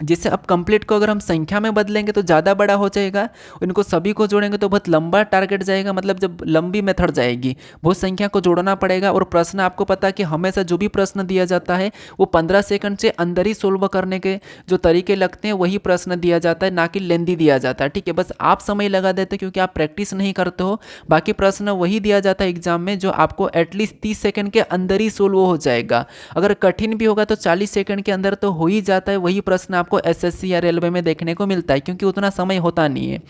जैसे अब कंप्लीट को अगर हम संख्या में बदलेंगे तो ज़्यादा बड़ा हो जाएगा, इनको सभी को जोड़ेंगे तो बहुत लंबा टारगेट जाएगा, मतलब जब लंबी मेथड जाएगी बहुत संख्या को जोड़ना पड़ेगा। और प्रश्न आपको पता है कि हमेशा जो भी प्रश्न दिया जाता है वो 15 सेकंड से अंदर ही सोल्व करने के जो तरीके लगते हैं वही प्रश्न दिया जाता है, ना कि लेंदी दिया जाता है। ठीक है, बस आप समय लगा देते क्योंकि आप प्रैक्टिस नहीं करते हो। बाकी प्रश्न वही दिया जाता है एग्जाम में जो आपको एटलीस्ट 30 सेकंड के अंदर ही सोल्व हो जाएगा। अगर कठिन भी होगा तो 40 सेकंड के अंदर तो हो ही जाता है। वही प्रश्न आपको एसएससी या रेलवे में देखने को मिलता है, क्योंकि उतना समय होता नहीं है।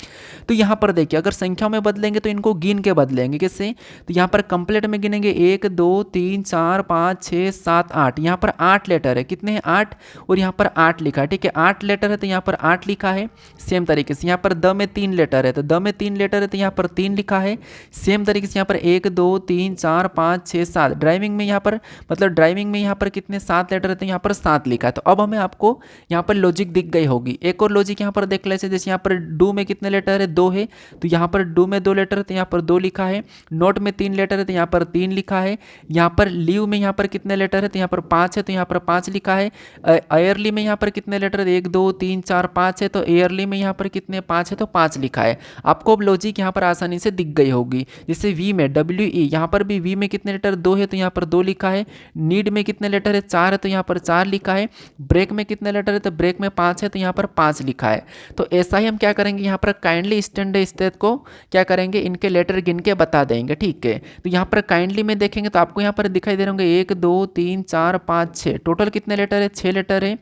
तो यहाँ पर देखिए अगर संख्या में बदलेंगे तो इनको गिन के बदलेंगे। कैसे, तो यहाँ पर कंप्लीट में गिनेंगे 1 2 3 4 5 6 7 8। यहाँ पर 8 लेटर है, कितने हैं 8, और यहाँ पर 8 लिखा है। ठीक है, 8 लेटर है तो यहाँ पर 8 लिखा है। सेम तरीके से यहाँ पर द में 3 लेटर है तो द में 3 लेटर है तो यहाँ पर 3 लिखा है। सेम तरीके से यहाँ पर 1 2 3 4 5 6 7 ड्राइविंग में यहाँ पर मतलब ड्राइविंग में यहाँ पर कितने 7 लेटर है तो यहाँ पर 7 लिखा है। तो अब हमें आपको यहाँ पर लॉजिक दिख गई होगी। एक और लॉजिक यहाँ पर देख लेते हैं, जैसे यहाँ पर डू में कितने लेटर है 2 है तो यहाँ पर डू में 2 लेटर है तो यहाँ पर 2 लिखा है। नोट में 3 लेटर है तो यहाँ पर 3 लिखा है। यहाँ पर लीव में यहाँ पर कितने लेटर है तो यहाँ पर 5 है तो यहाँ पर 5 लिखा है। एयरली में यहाँ पर कितने लेटर है 1 2 3 4 5 है तो एयरली में यहाँ पर कितने 5 है तो 5 लिखा है। आपको अब लॉजिक यहाँ पर आसानी से दिख गई होगी। जैसे वी में WE यहाँ पर भी वी में कितने लेटर 2 है तो यहाँ पर 2 लिखा है। नीड में कितने लेटर है 4 है तो यहाँ पर 4 लिखा है। ब्रेक में कितने लेटर है तो ब्रेक में 5 है तो यहाँ पर 5 लिखा है। तो ऐसा ही हम क्या करेंगे, यहाँ पर काइंडली स्टैंड स्टेट को क्या करेंगे, इनके लेटर गिन के बता देंगे। ठीक है, तो यहाँ पर काइंडली में देखेंगे तो आपको यहाँ पर दिखाई दे रहे होंगे 1 2 3 4 5 6, टोटल कितने लेटर है 6 लेटर है।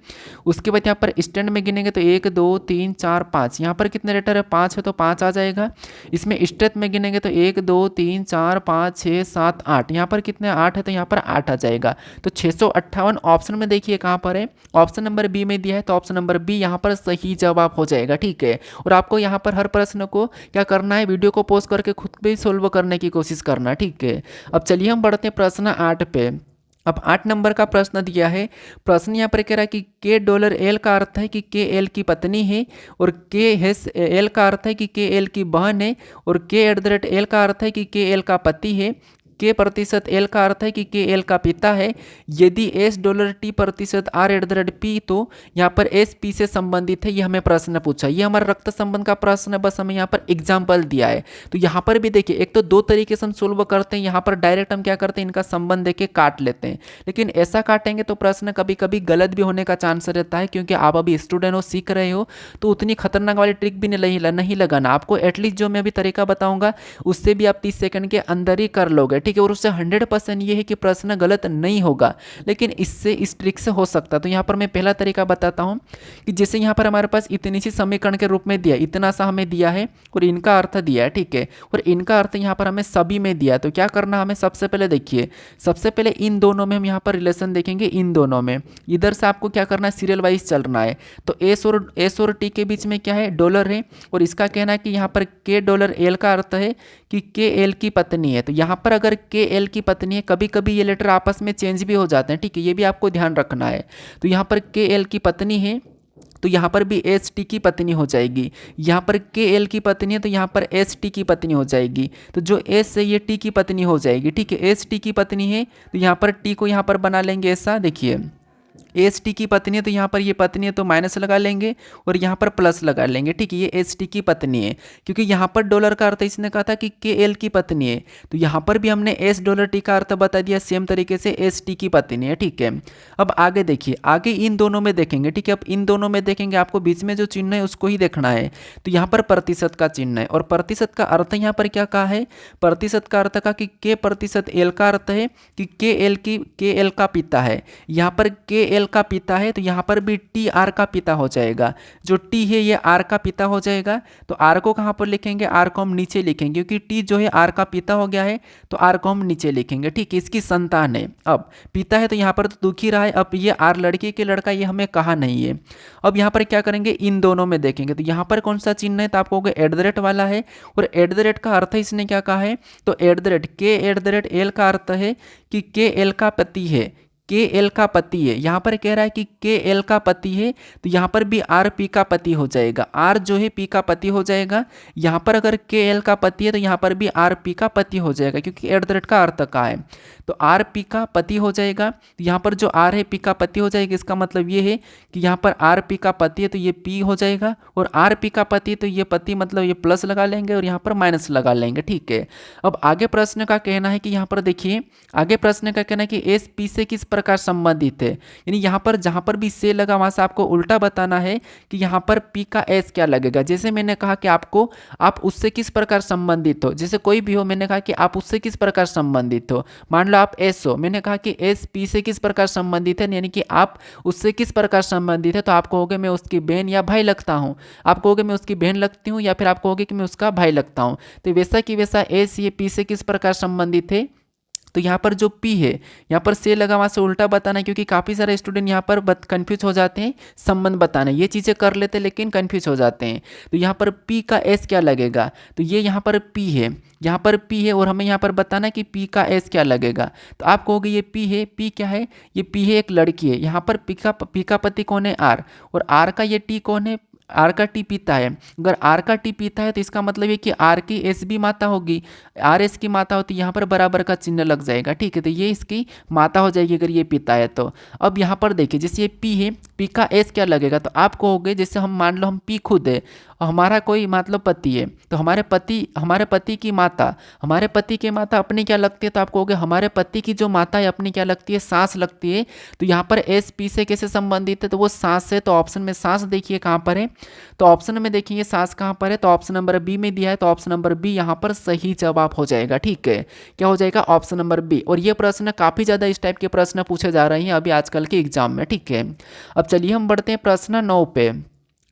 उसके बाद यहाँ पर स्टैंड में गिनेंगे तो 1 2 3 4 5, यहाँ पर कितने लेटर है 5 है तो 5 आ जाएगा। इसमें स्ट्रेथ में गिनेंगे तो 1 2 3 4 5 6 7 8, यहाँ पर कितने 8 है तो यहाँ पर 8 आ जाएगा। तो 658 ऑप्शन में देखिए कहाँ पर है, ऑप्शन नंबर बी में दिया है तो ऑप्शन नंबर बी यहाँ पर सही जवाब हो जाएगा। ठीक है, और आपको यहाँ पर हर प्रश्न को क्या करना है, वीडियो को पॉज करके खुद भी सोल्व करने की कोशिश करना। ठीक है, अब चलिए हम बढ़ते हैं प्रश्न 8 पे। अब 8 नंबर का प्रश्न दिया है। प्रश्न यहाँ पर कह रहा है कि $L का अर्थ है कि KL की पत्नी है, और KL का अर्थ है कि KL की बहन है, और K@L का अर्थ है कि KL का पति है। K%L का अर्थ है कि KL का पिता है। यदि $S$T%R@P तो यहाँ पर S P से संबंधित है। ये हमें प्रश्न पूछा, ये हमारा रक्त संबंध का प्रश्न है, बस हमें यहाँ पर एग्जाम्पल दिया है। तो यहाँ पर भी देखिए एक तो दो तरीके से हम सोल्व करते हैं। यहाँ पर डायरेक्ट हम क्या करते हैं, इनका संबंध देके काट लेते हैं, लेकिन ऐसा काटेंगे तो प्रश्न कभी कभी गलत भी होने का चांस रहता है, क्योंकि आप अभी स्टूडेंट हो, सीख रहे हो, तो उतनी खतरनाक वाली ट्रिक भी नहीं लगाना। आपको एटलीस्ट जो मैं अभी तरीका बताऊंगा उससे भी आप 30 सेकंड के अंदर ही कर लोगे। ठीक है, और उससे 100% ये है कि प्रश्न गलत नहीं होगा, लेकिन इससे इस ट्रिक से हो सकता है। तो यहाँ पर मैं पहला तरीका बताता हूँ कि जैसे यहाँ पर हमारे पास इतनी सी समीकरण के रूप में दिया, इतना सा हमें दिया है और इनका अर्थ दिया है, ठीक है, और इनका अर्थ यहाँ पर हमें सभी में दिया है। तो क्या करना हमें, सबसे पहले देखिए, सबसे पहले इन दोनों में हम यहाँ पर रिलेशन देखेंगे, इन दोनों में इधर से आपको क्या करना है, सीरियल वाइज चलना है। तो एस और टी के बीच में क्या है, डॉलर है, और इसका कहना है कि यहाँ पर के डॉलर एल का अर्थ है कि के एल की पत्नी है। तो यहाँ पर अगर के एल की पत्नी है, कभी कभी ये लेटर आपस में चेंज भी हो जाते हैं, ठीक है, ये भी आपको ध्यान रखना है। तो यहाँ पर के एल की पत्नी है, तो यहाँ पर भी एस टी की पत्नी हो जाएगी। यहाँ पर के एल की पत्नी है, तो यहाँ पर एस टी की पत्नी हो जाएगी। तो जो एस है ये टी की पत्नी हो जाएगी, ठीक है, एस टी की पत्नी है, तो यहाँ पर टी को यहाँ पर बना लेंगे ऐसा, देखिए एस टी की पत्नी है, तो यहाँ पर ये पत्नी है तो माइनस लगा लेंगे और यहाँ पर प्लस लगा लेंगे, ठीक है, ये एस टी की पत्नी है, क्योंकि यहाँ पर डॉलर का अर्थ इसने कहा था कि के एल की पत्नी है, तो यहाँ पर भी हमने एस डॉलर टी का अर्थ बता दिया, सेम तरीके से एस टी की पत्नी है, ठीक है। अब आगे देखिए, आगे इन दोनों में देखेंगे, ठीक है, अब इन दोनों में देखेंगे, आपको बीच में जो चिन्ह है उसको ही देखना है। तो यहाँ पर प्रतिशत का चिन्ह है, और प्रतिशत का अर्थ यहाँ पर क्या कहा है, प्रतिशत का अर्थ का कि के प्रतिशत एल का अर्थ है कि के एल का पिता है, यहाँ पर के एल का पिता है, तो यहाँ पर भी टी आर का पिता हो जाएगा, जो टी है ये आर का पिता हो जाएगा। तो आर को कहाँ पर लिखेंगे, आर को हम नीचे लिखेंगे, क्योंकि टी जो है आर का पिता हो गया है, तो आर को हम नीचे लिखेंगे, ठीक है, इसकी संतान है। अब पिता है तो यहाँ पर तो दुख ही रहा है, अब ये आर लड़की के लड़का ये हमें कहा नहीं है। अब यहाँ पर क्या करेंगे, इन दोनों में देखेंगे, तो यहाँ पर कौन सा चिन्ह है, तो आपको एट द रेट वाला है, और एट द रेट का अर्थ इसने क्या कहा है, तो एट द रेट के एट द रेट एल का अर्थ है कि के एल का पति है, के एल का पति है, यहाँ पर कह रहा है कि के एल का पति है, तो यहाँ पर भी आर पी का पति हो जाएगा, आर जो है पी का पति हो जाएगा। यहाँ पर अगर के एल का पति है तो यहाँ पर भी आर पी का पति हो जाएगा, क्योंकि एट द रेट का अर्थ का है, तो आर पी का पति हो जाएगा। तो यहाँ पर जो आर है पी का पति हो जाएगा, इसका मतलब ये है कि यहाँ पर आर पी का पति है तो ये पी हो जाएगा, और आर पी का पति तो ये पति मतलब ये प्लस लगा लेंगे और यहाँ पर माइनस लगा लेंगे, ठीक है। अब आगे प्रश्न का कहना है कि यहाँ पर देखिए, आगे प्रश्न का कहना है कि एस पी से किस प्रकार संबंधित है, यानी यहाँ पर जहाँ पर भी से लगा वहाँ से आपको उल्टा बताना है कि यहाँ पर पी का एस क्या लगेगा। जैसे मैंने कहा कि आपको, आप उससे किस प्रकार संबंधित हो, जैसे कोई भी हो, मैंने कहा कि आप उससे किस प्रकार संबंधित हो, मान लो आप एस हो, मैंने कहा कि एस पी से किस प्रकार संबंधित है, यानी कि आप उससे किस प्रकार संबंधित है, तो आप कहोगे मैं उसकी बहन या भाई लगता हूँ, आप कहोगे मैं उसकी बहन लगती हूँ, या फिर आप कहोगे कि मैं उसका भाई लगता हूँ। तो वैसा कि वैसा एस ये पी से किस प्रकार संबंधित है, तो यहाँ पर जो P है, यहाँ पर से लगा वहाँ से उल्टा बताना है, क्योंकि काफ़ी सारे स्टूडेंट यहाँ पर कन्फ्यूज हो जाते हैं संबंध बताने, ये चीज़ें कर लेते हैं लेकिन कन्फ्यूज हो जाते हैं। तो यहाँ पर P का S क्या लगेगा, तो ये यहाँ पर P है, यहाँ पर P है, और हमें यहाँ पर बताना है कि P का S क्या लगेगा। तो आप कहोगे ये P है, P क्या है, ये P है, एक लड़की है, यहाँ पर P का पति कौन है, R, और R का ये T कौन है, आर का टी पिता है। अगर आर का टी पिता है तो इसका मतलब है कि आर की एस भी माता होगी, आर एस की माता होती है, यहाँ पर बराबर का चिन्ह लग जाएगा, ठीक है, तो ये इसकी माता हो जाएगी अगर ये पिता है तो। अब यहाँ पर देखिए, जैसे ये पी है, पी का एस क्या लगेगा, तो आप कहोगे जैसे हम मान लो हम पी खुद है, हमारा कोई मतलब पति है, तो हमारे पति की माता, हमारे पति की माता अपनी क्या लगती है, तो आप कहोगे हमारे पति की जो माता है अपनी क्या लगती है, सास लगती है। तो यहाँ पर एस पी से कैसे संबंधित है, तो वो सास है, तो ऑप्शन में सास देखिए कहाँ पर है, तो ऑप्शन में देखिए सास कहाँ पर है, तो ऑप्शन नंबर बी में दिया है, तो ऑप्शन नंबर बी यहाँ पर सही जवाब हो जाएगा, ठीक है, क्या हो जाएगा, ऑप्शन नंबर बी। और ये प्रश्न काफ़ी ज़्यादा इस टाइप के प्रश्न पूछे जा रहे हैं अभी आजकल के एग्जाम में, ठीक है। अब चलिए हम बढ़ते हैं प्रश्न 9 पे।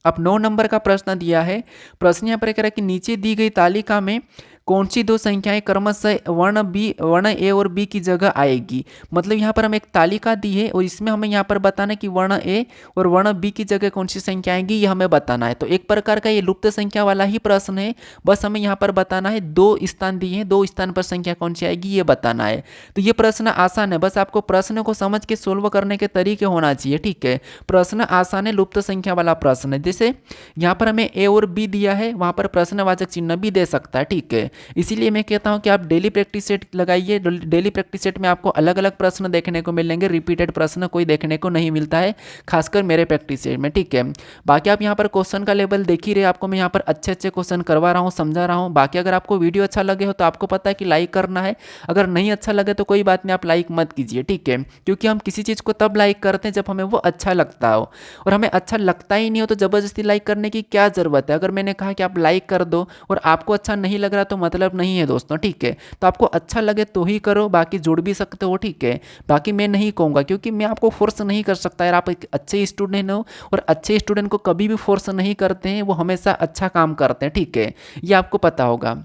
अब 9 नंबर का प्रश्न दिया है, प्रश्न यहाँ पर कह रहा है कि नीचे दी गई तालिका में कौन सी दो संख्याएं क्रमशः वर्ण ए और बी की जगह आएगी। मतलब यहाँ पर हमें एक तालिका दी है और इसमें हमें यहाँ पर बताना है कि वर्ण ए और वर्ण बी की जगह कौन सी संख्या आएगी, ये हमें बताना है। तो एक प्रकार का ये लुप्त संख्या वाला ही प्रश्न है, बस हमें यहाँ पर बताना है, 2 स्थान दिए हैं, 2 स्थान पर संख्या कौन सी आएगी ये बताना है। तो ये प्रश्न आसान है, बस आपको प्रश्न को समझ के सोल्व करने के तरीके होना चाहिए, ठीक है। प्रश्न आसान है, लुप्त संख्या वाला प्रश्न है। जैसे यहाँ पर हमें ए और बी दिया है, वहाँ पर प्रश्नवाचक चिन्ह भी दे सकता है, ठीक है। इसीलिए मैं कहता हूं कि आप डेली प्रैक्टिस सेट लगाइए, डेली प्रैक्टिस सेट में आपको अलग अलग प्रश्न देखने को मिलेंगे, रिपीटेड प्रश्न कोई देखने को नहीं मिलता है, खासकर मेरे प्रैक्टिस सेट में, ठीक है। बाकी आप यहां पर क्वेश्चन का लेवल देख ही रहे, आपको मैं यहां पर अच्छे अच्छे क्वेश्चन करवा रहा हूं, समझा रहा हूं। बाकी अगर आपको वीडियो अच्छा लगे हो तो आपको पता है कि लाइक करना है, अगर नहीं अच्छा लगे तो कोई बात नहीं, आप लाइक मत कीजिए, ठीक है, क्योंकि हम किसी चीज़ को तब लाइक करते हैं जब हमें वो अच्छा लगता हो, और हमें अच्छा लगता ही नहीं हो तो ज़बरदस्ती लाइक करने की क्या ज़रूरत है। अगर मैंने कहा कि आप लाइक कर दो और आपको अच्छा नहीं लग रहा तो मतलब नहीं है दोस्तों, ठीक है। तो आपको अच्छा लगे तो ही करो, बाकी जुड़ भी सकते हो, ठीक है। बाकी मैं नहीं कहूँगा, क्योंकि मैं आपको फोर्स नहीं कर सकता यार, आप एक अच्छे स्टूडेंट हो और अच्छे स्टूडेंट को कभी भी फोर्स नहीं करते हैं, वो हमेशा अच्छा काम करते हैं, ठीक है, ये आपको पता होगा।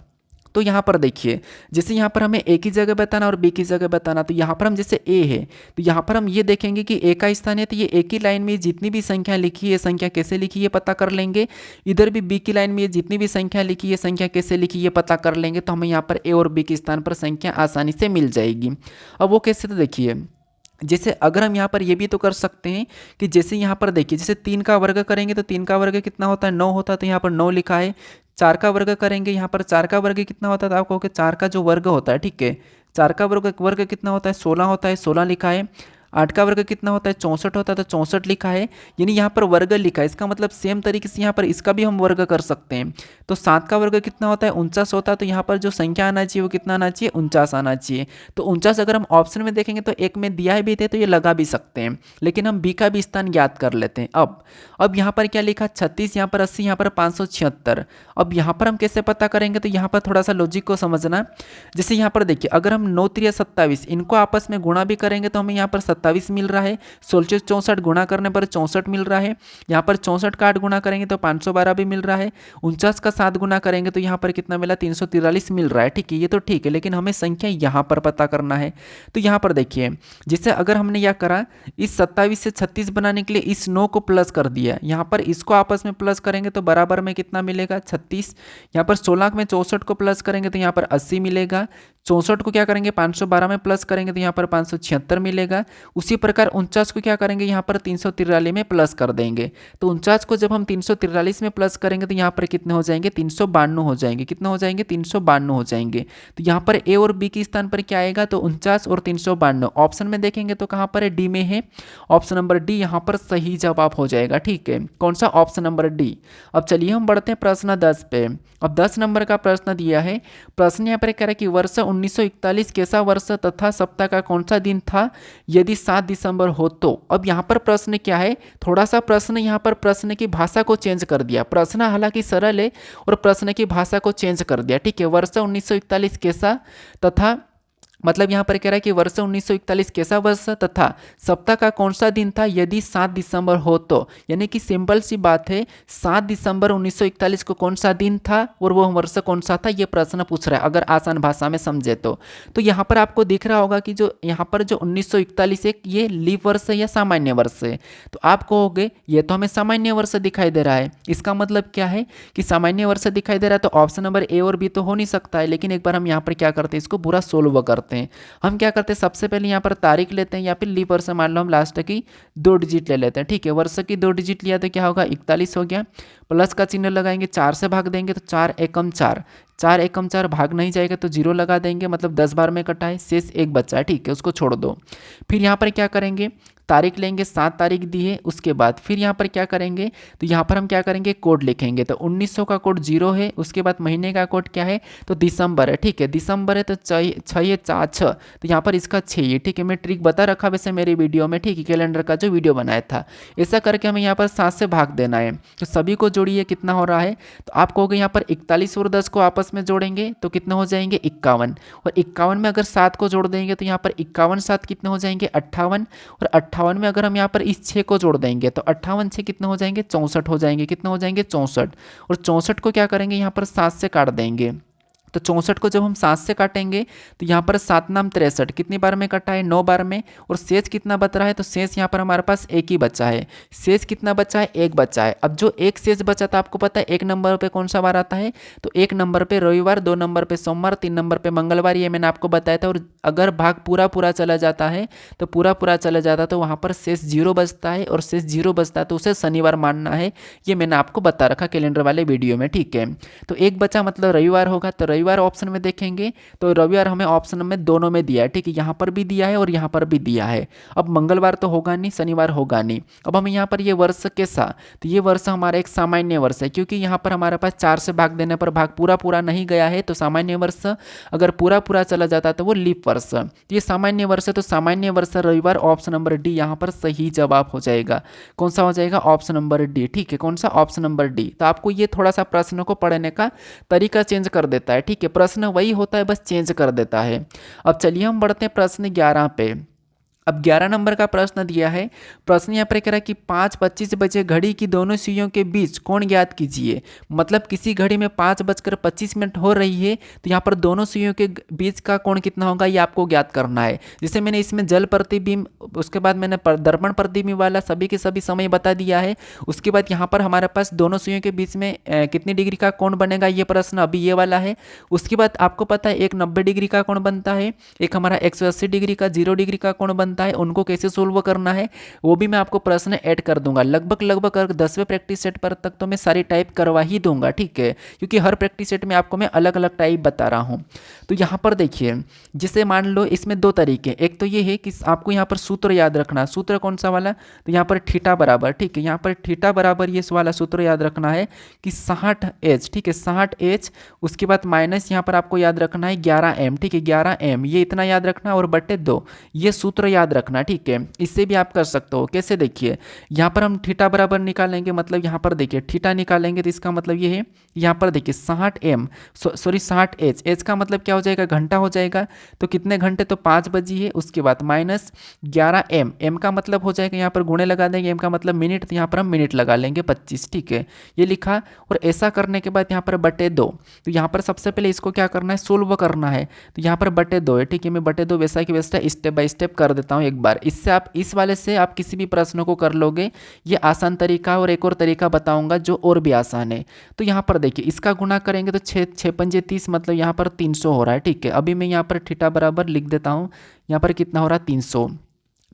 तो यहाँ पर देखिए, जैसे यहाँ पर हमें ए की जगह बताना और बी की जगह बताना, तो यहाँ पर हम जैसे ए है तो यहाँ पर हम ये देखेंगे कि ए का स्थान है, तो ये ए की लाइन में जितनी भी संख्या लिखी है, संख्या कैसे लिखी है पता कर लेंगे। इधर भी बी की लाइन में जितनी भी संख्या लिखी है, संख्या कैसे लिखी है पता कर लेंगे, तो हमें यहाँ पर ए और बी के स्थान पर संख्या आसानी से मिल जाएगी। अब वो कैसे, तो देखिए जैसे अगर हम यहाँ पर ये भी तो कर सकते हैं कि जैसे यहाँ पर देखिए, जैसे 3 का वर्ग करेंगे तो 3 का वर्ग कितना होता है, 9 होता है, तो यहाँ पर 9 लिखा है। 4 का वर्ग करेंगे, यहाँ पर 4 का वर्ग कितना होता है, तो आप कहोगे 4 का जो वर्ग होता है, ठीक है, 4 का वर्ग कितना होता है, 16 होता है, 16 लिखा है। 8 का वर्ग कितना होता है, 64 होता है, तो 64 लिखा है। यानी यहाँ पर वर्ग लिखा है, इसका मतलब सेम तरीके से यहाँ पर इसका भी हम वर्ग कर सकते हैं। तो 7 का वर्ग कितना होता है, 49 होता है, तो यहाँ पर जो संख्या आना चाहिए वो कितना आना चाहिए, 49 आना चाहिए। तो 49 अगर हम ऑप्शन में देखेंगे तो एक में दिया भी थे, तो ये लगा भी सकते हैं, लेकिन हम बी का भी स्थान ज्ञात कर लेते हैं। अब यहाँ पर क्या लिखा, 36, यहाँ पर 80, यहाँ पर 576। अब यहाँ पर हम कैसे पता करेंगे, तो यहाँ पर थोड़ा सा लॉजिक को समझना। जैसे यहाँ पर देखिए, अगर हम 9 3 27 इनको आपस में गुणा भी करेंगे तो हमें यहाँ पर 27 मिल रहा है। 16 64 गुणा करने पर 64 मिल रहा है। यहाँ पर 64 का 8 गुणा करेंगे तो 512 भी मिल रहा है। 49 का 7 गुणा करेंगे तो यहाँ पर कितना मिला, 343 मिल रहा है, ठीक है, ये तो ठीक है, लेकिन हमें संख्या यहाँ पर पता करना है। तो यहाँ पर देखिए, जैसे अगर हमने यह करा, इस 27 से 36 बनाने के लिए इस 9 को प्लस कर दिया, यहाँ पर इसको आपस में प्लस करेंगे तो बराबर में कितना मिलेगा, 36। यहाँ पर 16 में 64 को प्लस करेंगे तो यहाँ पर 80 मिलेगा। 64 को क्या करेंगे, 512 में प्लस करेंगे तो यहाँ पर 576 मिलेगा। उसी प्रकार 49 को क्या करेंगे, यहाँ पर 343 में प्लस कर देंगे। तो 49 को जब हम 343 में प्लस करेंगे तो यहाँ पर कितने हो जाएंगे, 352 हो जाएंगे। कितने हो जाएंगे, 352 हो जाएंगे। तो यहाँ पर ए और बी के स्थान पर क्या आएगा, तो 49 और 352। ऑप्शन में देखेंगे तो कहाँ पर है, डी में है। ऑप्शन नंबर डी यहाँ पर सही जवाब हो जाएगा, ठीक है। कौन सा, ऑप्शन नंबर डी। अब चलिए हम बढ़ते हैं प्रश्न 10 पे। अब 10 नंबर का प्रश्न दिया है। प्रश्न यहाँ पर कह रहा है कि वर्ष 1941 कैसा वर्ष तथा सप्ताह का कौन सा दिन था यदि 7 दिसंबर हो तो। अब यहाँ पर प्रश्न क्या है, थोड़ा सा प्रश्न यहाँ पर प्रश्न की भाषा को चेंज कर दिया। प्रश्न हालांकि सरल है और प्रश्न की भाषा को चेंज कर दिया, ठीक है। वर्ष 1941 कैसा तथा, मतलब यहाँ पर कह रहा है कि वर्ष 1941 कैसा वर्ष तथा सप्ताह का कौन सा दिन था यदि 7 दिसंबर हो तो। यानी कि सिंपल सी बात है, 7 दिसंबर 1941 को कौन सा दिन था और वो वर्ष कौन सा था, ये प्रश्न पूछ रहा है, अगर आसान भाषा में समझे तो। यहाँ पर आपको दिख रहा होगा कि जो यहाँ पर जो 1941 है ये लीप वर्ष है या सामान्य वर्ष है। तो आप कहोगे ये तो हमें सामान्य वर्ष दिखाई दे रहा है, इसका मतलब क्या है कि सामान्य वर्ष दिखाई दे रहा है, तो ऑप्शन नंबर ए और बी तो हो नहीं सकता है। लेकिन एक बार हम यहाँ पर क्या करते हैं, इसको पूरा सोल्व करते हैं। हम क्या करते हैं, सबसे पहले यहाँ पर तारीख लेते हैं या फिर लीप वर्ष मान लो हम लास्ट की 2 डिजिट ले लेते हैं, ठीक है। वर्ष की 2 डिजिट लिया तो क्या होगा, 41 हो गया। प्लस का चिन्ह लगाएंगे, 4 से भाग देंगे तो 4 एकम 4, 4 एकम 4 भाग नहीं जाएगा तो 0 लगा देंगे, मतलब 10 बार में कटा है, शेष 1 बचा है, ठीक है, उसको छोड़ दो। फिर यहाँ पर क्या करेंगे, तारीख लेंगे, 7 तारीख दी है, उसके बाद फिर यहाँ पर क्या करेंगे, तो यहाँ पर हम क्या करेंगे, कोड लिखेंगे। तो 1900 का कोड 0 है, उसके बाद महीने का कोड क्या है, तो दिसंबर है, ठीक है, दिसंबर है तो 6 तो यहाँ पर इसका 6 है, ठीक है। मैं ट्रिक बता रखा वैसे मेरी वीडियो में, ठीक है, कैलेंडर का जो वीडियो बनाया था। ऐसा करके हमें यहाँ पर 7 से भाग देना है। तो सभी को जोड़िए, कितना हो रहा है, तो आप कहोगे यहाँ पर 41 और 10 को आपस में जोड़ेंगे तो कितने हो जाएंगे, 51। और 51 में अगर 7 को जोड़ देंगे तो यहाँ पर 51 7 कितने हो जाएंगे, 58। और 58 में अगर हम यहाँ पर इस 6 को जोड़ देंगे तो 58 6 कितने हो जाएंगे, 64 हो जाएंगे। कितने हो जाएंगे, 64। और 64 को क्या करेंगे, यहाँ पर 7 से काट देंगे। तो 64 को जब हम 7 से काटेंगे तो यहाँ पर 7 नाम 63 कितनी बार में कटा है, 9 बार में। और शेष कितना बच रहा है, तो शेष यहाँ पर हमारे पास एक ही बचा है। शेष कितना बचा है, एक बचा है। अब जो एक शेष बचा था आपको पता है 1 नंबर पे कौन सा बार आता है, तो 1 नंबर पे रविवार, 2 नंबर पे सोमवार, 3 नंबर पे मंगलवार, ये मैंने आपको बताया था। और अगर भाग पूरा पूरा चला जाता है तो पूरा पूरा चला जाता तो वहाँ पर शेष 0 बचता है, और शेष 0 बचता है तो उसे शनिवार मानना है, ये मैंने आपको बता रखा कैलेंडर वाले वीडियो में, ठीक है। तो एक बचा मतलब रविवार होगा, तो रविवार ऑप्शन में देखेंगे तो रविवार हमें ऑप्शन में दोनों में दिया है, ठीक है, यहाँ पर भी दिया है और यहाँ पर भी दिया है। अब मंगलवार तो होगा नहीं, शनिवार होगा नहीं। अब हमें यहाँ पर ये वर्ष कैसा, तो ये वर्ष हमारा एक सामान्य वर्ष है, क्योंकि यहाँ पर हमारे पास 4 से भाग देने पर भाग पूरा पूरा नहीं गया है, तो सामान्य वर्ष अगर पूरा पूरा चला जाता तो वो लीप वर्ष। तो ये सामान्य वर्ष है, तो सामान्य वर्ष रविवार, ऑप्शन नंबर डी यहाँ पर सही जवाब हो जाएगा। कौन सा हो जाएगा, ऑप्शन नंबर डी, ठीक है। कौन सा, ऑप्शन नंबर डी। तो आपको ये थोड़ा सा प्रश्न को पढ़ने का तरीका चेंज कर देता है, ठीक ठीक है, प्रश्न वही होता है, बस चेंज कर देता है। अब चलिए हम बढ़ते हैं प्रश्न 11 पे। अब 11 नंबर का प्रश्न दिया है। प्रश्न यहाँ पर कह रहा है कि 5:25 बजे घड़ी की दोनों सुइयों के बीच कोण ज्ञात कीजिए। मतलब किसी घड़ी में 5:25 हो रही है, तो यहाँ पर दोनों सुइयों के बीच का कोण कितना होगा ये आपको ज्ञात करना है। जैसे मैंने इसमें जल प्रतिबिंब, उसके बाद मैंने दर्पण प्रतिबिंब वाला सभी के सभी समय बता दिया है। उसके बाद यहाँ पर हमारे पास दोनों सुइयों के बीच में कितनी डिग्री का कोण बनेगा, ये प्रश्न अभी ये वाला है। उसके बाद आपको पता है एक 90 डिग्री का कोण बनता है, एक हमारा 180 डिग्री का 0 डिग्री का कोण बनता है। उनको कैसे सोल्व करना है वो भी मैं आपको प्रश्न ऐड कर दूंगा। लगभग 10वें प्रैक्टिस सेट पर तक तो मैं सारी टाइप करवा ही दूंगा, ठीक है, क्योंकि हर प्रैक्टिस सेट में आपको मैं अलग अलग टाइप बता रहा हूं। तो यहाँ पर देखिए, जिसे मान लो इसमें दो तरीके, एक तो ये है कि आपको यहाँ पर सूत्र याद रखना। सूत्र कौन सा वाला, तो यहाँ पर थीटा बराबर, ठीक है, यहाँ पर थीटा बराबर ये वाला सूत्र याद रखना है कि 60H, ठीक है, 60H। उसके बाद माइनस यहाँ पर आपको याद रखना है 11M, ठीक है, 11M, ये इतना याद रखना और बटे 2, ये सूत्र याद रखना, ठीक है। इससे भी आप कर सकते हो। कैसे, देखिए यहाँ पर हम थीटा बराबर निकालेंगे, मतलब यहाँ पर देखिए थीटा निकालेंगे तो इसका मतलब ये है, यहाँ पर देखिए 60M, सॉरी 60H, H का मतलब क्या हो जाएगा, घंटा हो जाएगा। तो कितने घंटे, तो 5 बजी है। उसके बाद माइनस 11M, M का मतलब हो जाएगा, यहाँ पर गुणे लगा देंगे, M का मतलब मिनट, तो यहाँ पर हम मिनट लगा लेंगे 25, ठीक है, ये लिखा। और ऐसा करने के बाद यहाँ पर बटे 2, तो यहाँ पर सबसे पहले इसको क्या करना है, सोल्व करना है। तो यहाँ पर बटे 2 है, ठीक है, मैं बटे 2 वैसा कि वैसा स्टेप बाय स्टेप कर देता हूँ एक बार। इससे आप इस वाले से आप किसी भी प्रश्न को कर लोगे, ये आसान तरीका। और एक और तरीका बताऊंगा जो और भी आसान है। तो यहाँ पर देखिए इसका गुणा करेंगे तो 6×5 = 30, मतलब यहाँ पर 300 हो रहा है, ठीक है। अभी मैं यहाँ पर थीटा बराबर लिख देता हूँ, यहाँ पर कितना हो रहा है 300,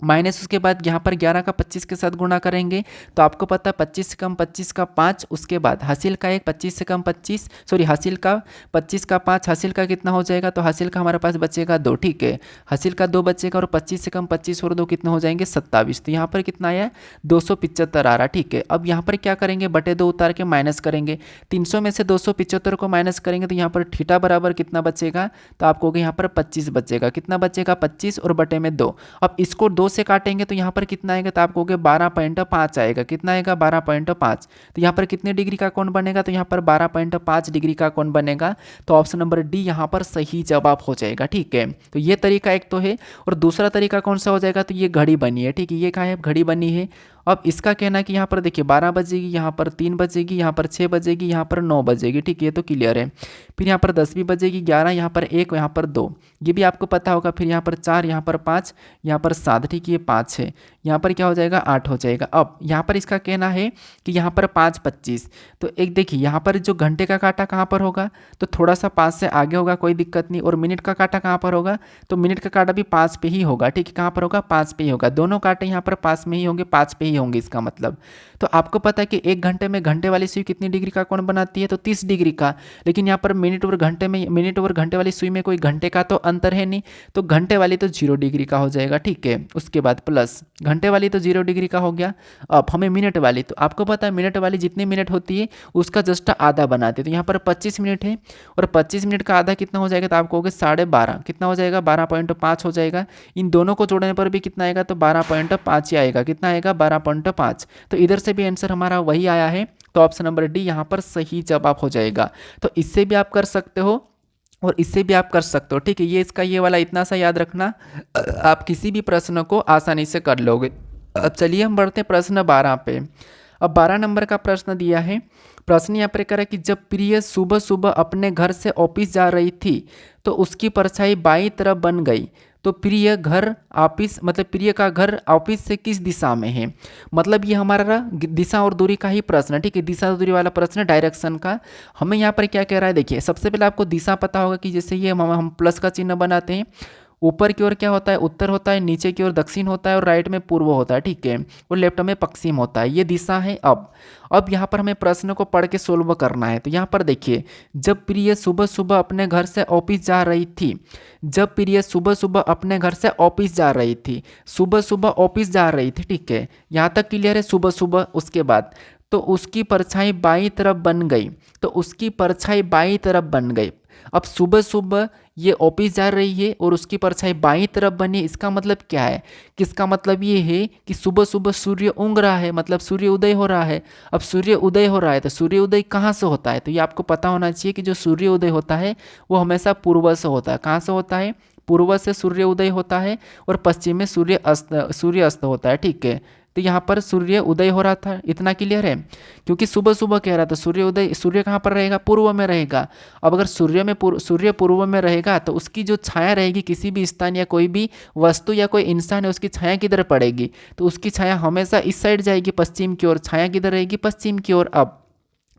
माइनस उसके बाद यहाँ पर 11 का 25 के साथ गुणा करेंगे तो आपको पता है 25 से कम 25 का 5, उसके बाद हासिल का 1, 25 से कम 25, सॉरी हासिल का 25 का 5, हासिल का कितना हो जाएगा, तो हासिल का हमारे पास बचेगा 2, ठीक है, हासिल का 2 बचेगा। और 25 से कम 25 और 2 कितना हो जाएंगे 27, तो यहाँ पर कितना आया 275 आ रहा, ठीक है। अब यहाँ पर क्या करेंगे, बटे 2 उतार के माइनस करेंगे, 300 में से 275 को माइनस करेंगे तो यहाँ पर थीटा बराबर कितना बचेगा, तो आपको यहाँ पर 25 बचेगा, कितना बचेगा 25 और बटे में 2। अब इसको 2 से काटेंगे तो यहाँ पर कितना आएगा, तो आपको 12.5 आएगा, कितना आएगा 12.5। तो यहाँ पर कितने डिग्री का कोण बनेगा, तो यहाँ पर 12.5 डिग्री का कोण बनेगा। तो ऑप्शन नंबर डी यहाँ पर सही जवाब हो जाएगा, ठीक है। तो ये तरीका एक तो है। और दूसरा तरीका कौन सा हो जाएगा, तो ये घड़ी बनी है, ठीक है, ये कहाँ है, घड़ी बनी है। अब इसका कहना है कि यहाँ पर देखिए 12 बजेगी, यहाँ पर 3 बजेगी, यहाँ पर 6 बजेगी, यहाँ पर 9 बजेगी, ठीक है, ये तो क्लियर है। फिर यहाँ पर 10 भी बजेगी, 11, यहाँ पर 1, यहाँ पर 2, ये भी आपको पता होगा। फिर यहाँ पर 4, यहाँ पर 5, यहाँ पर 7, ठीक है, ये 5 है, यहाँ पर क्या हो जाएगा 8 हो जाएगा। अब यहाँ पर इसका कहना है कि यहाँ पर 5:25, तो एक देखिए यहाँ पर जो घंटे का कांटा कहाँ पर होगा, तो थोड़ा सा 5 से आगे होगा, कोई दिक्कत नहीं। और मिनट का कांटा कहाँ पर होगा, तो मिनट का कांटा भी 5 पे ही होगा, ठीक है, कहाँ पर होगा 5 पे ही होगा। दोनों कांटे यहाँ पर 5 में ही होंगे, 5 पे ही होंगे इसका मतलब। तो आपको पता है कि 1 घंटे में घंटे वाली सुई कितनी डिग्री का कोण बनाती है, तो 30 डिग्री का। लेकिन यहाँ पर मिनट और घंटे में, मिनट और घंटे वाली सुई में कोई घंटे का तो अंतर है नहीं, तो घंटे वाली तो 0 डिग्री का हो जाएगा, ठीक है। उसके बाद प्लस घंटे वाली तो 0 डिग्री का हो गया। अब हमें मिनट वाली, तो आपको पता है मिनट वाली जितनी मिनट होती है उसका जस्ट आधा बनाते हैं। तो यहाँ पर 25 मिनट है और 25 मिनट का आधा कितना हो जाएगा, तो आपको 12.5, कितना हो जाएगा 12.5 हो जाएगा। इन दोनों को जोड़ने पर भी कितना आएगा, तो 12.5 ही आएगा, कितना आएगा 12.5। तो इधर से भी आंसर हमारा वही आया है। तो ऑप्शन नंबर डी यहाँ पर सही जवाब हो जाएगा। तो इससे भी आप कर सकते हो और इससे भी आप कर सकते हो, ठीक है। ये इसका ये वाला इतना सा याद रखना, आप किसी भी प्रश्न को आसानी से कर लोगे। अब चलिए हम बढ़ते हैं प्रश्न 12 पे। अब 12 नंबर का प्रश्न दिया है। प्रश्न यहाँ पर कह रहा है कि जब प्रिय सुबह सुबह अपने घर से ऑफिस जा रही थी तो उसकी परछाई बाईं तरफ बन गई। तो प्रिय घर ऑफिस, मतलब प्रिय का घर ऑफिस से किस दिशा में है, मतलब ये हमारा दिशा और दूरी का ही प्रश्न है, ठीक है, दिशा और दूरी वाला प्रश्न, डायरेक्शन का। हमें यहाँ पर क्या कह रहा है, देखिए सबसे पहले आपको दिशा पता होगा कि जैसे ये हम प्लस का चिन्ह बनाते हैं, ऊपर की ओर क्या होता है उत्तर होता है, नीचे की ओर दक्षिण होता है और राइट में पूर्व होता है, ठीक है, और लेफ्ट में पश्चिम होता है, ये दिशा है। अब यहाँ पर हमें प्रश्न को पढ़ के सोल्व करना है। तो यहाँ पर देखिए, जब प्रिय सुबह सुबह अपने घर से ऑफिस जा रही थी, जब प्रिय सुबह सुबह अपने घर से ऑफिस जा रही थी, सुबह सुबह ऑफिस जा रही थी, ठीक है, यहाँ तक क्लियर है, सुबह सुबह। उसके बाद तो उसकी परछाई बाईं तरफ बन गई, तो उसकी परछाई बाईं तरफ बन गई। अब सुबह सुबह ये ऑफिस जा रही है और उसकी परछाई बाईं तरफ बनी, इसका मतलब क्या है? किसका मतलब ये है कि सुबह सुबह सूर्य उग रहा है, मतलब सूर्य उदय हो रहा है। अब सूर्य उदय हो रहा है तो सूर्य उदय कहाँ से होता है? तो ये आपको पता होना चाहिए कि जो सूर्य उदय होता है वो हमेशा पूर्व से होता है। कहाँ से होता है? पूर्व से सूर्य उदय होता है और पश्चिम में सूर्य अस्त होता है, ठीक है। तो यहाँ पर सूर्य उदय हो रहा था, इतना क्लियर है। क्योंकि सुबह सुबह कह रहा था सूर्य उदय, सूर्य कहाँ पर रहेगा? पूर्व में रहेगा। अब अगर सूर्य पूर्व में रहेगा तो उसकी जो छाया रहेगी किसी भी स्थान या कोई भी वस्तु या कोई इंसान है, उसकी छाया किधर पड़ेगी? तो उसकी छाया हमेशा इस साइड जाएगी, पश्चिम की ओर। छाया किधर रहेगी? पश्चिम की ओर। अब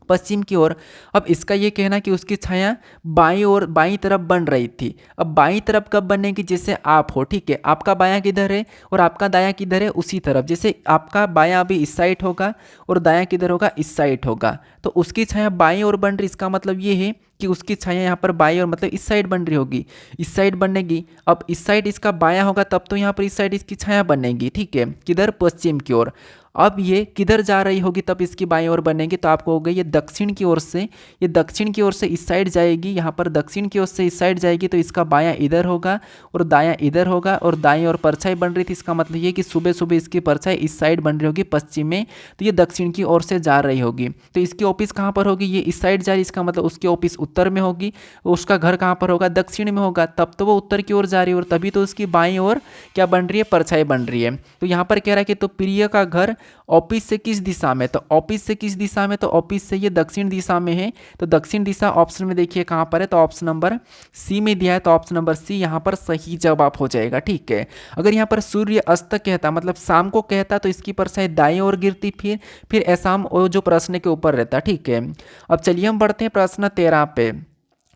पश्चिम की ओर। अब इसका ये कहना कि उसकी छाया बाईं ओर, बाईं तरफ बन रही थी। अब बाईं तरफ कब बनेगी? जैसे आप हो, ठीक है, आपका बायां किधर है और आपका दायां किधर है? उसी तरफ। जैसे आपका बायां अभी इस साइड होगा और दायां किधर होगा? इस साइड होगा। तो उसकी छाया बाईं ओर बन रही, इसका मतलब ये है कि उसकी छाया यहाँ पर बाईं ओर, मतलब इस साइड बन रही होगी, इस साइड बनेगी। अब इस साइड इसका बायां होगा तब तो यहाँ पर इस साइड इसकी छाया बनेगी, ठीक है, किधर? पश्चिम की ओर। अब ये किधर जा रही होगी तब इसकी बाईं ओर बनेगी? तो आपको हो गई ये दक्षिण की ओर से, ये दक्षिण की ओर से इस साइड जाएगी, यहाँ पर दक्षिण की ओर से इस साइड जाएगी तो इसका बायां इधर होगा और दायां इधर होगा और दाईं ओर परछाई बन रही थी, इसका मतलब ये कि सुबह सुबह इसकी परछाई इस साइड बन रही होगी पश्चिम में, तो ये दक्षिण की ओर से जा रही होगी। तो इसकी ऑफिस कहाँ पर होगी? ये इस साइड जा रही, इसका मतलब उसकी ऑफिस उत्तर में होगी, उसका घर कहाँ पर होगा? दक्षिण में होगा, तब तो वो उत्तर की ओर जा रही है और तभी तो उसकी बाईं ओर क्या बन रही है? परछाई बन रही है। तो यहाँ पर कह रहा है कि तो प्रिय का घर ऑफिस से किस दिशा में? तो ऑफिस से किस दिशा में? तो ऑफिस से ये दक्षिण दिशा में है, तो दक्षिण दिशा ऑप्शन में देखिए कहाँ पर है, तो ऑप्शन नंबर सी में दिया है, तो ऑप्शन नंबर सी यहाँ पर सही जवाब हो जाएगा, ठीक है। अगर यहाँ पर सूर्य अस्त कहता, मतलब शाम को कहता, तो इसकी परछाई दाईं ओर गिरती, फिर ऐसा जो प्रश्न के ऊपर रहता, ठीक है। अब चलिए हम बढ़ते हैं प्रश्न 13 पे।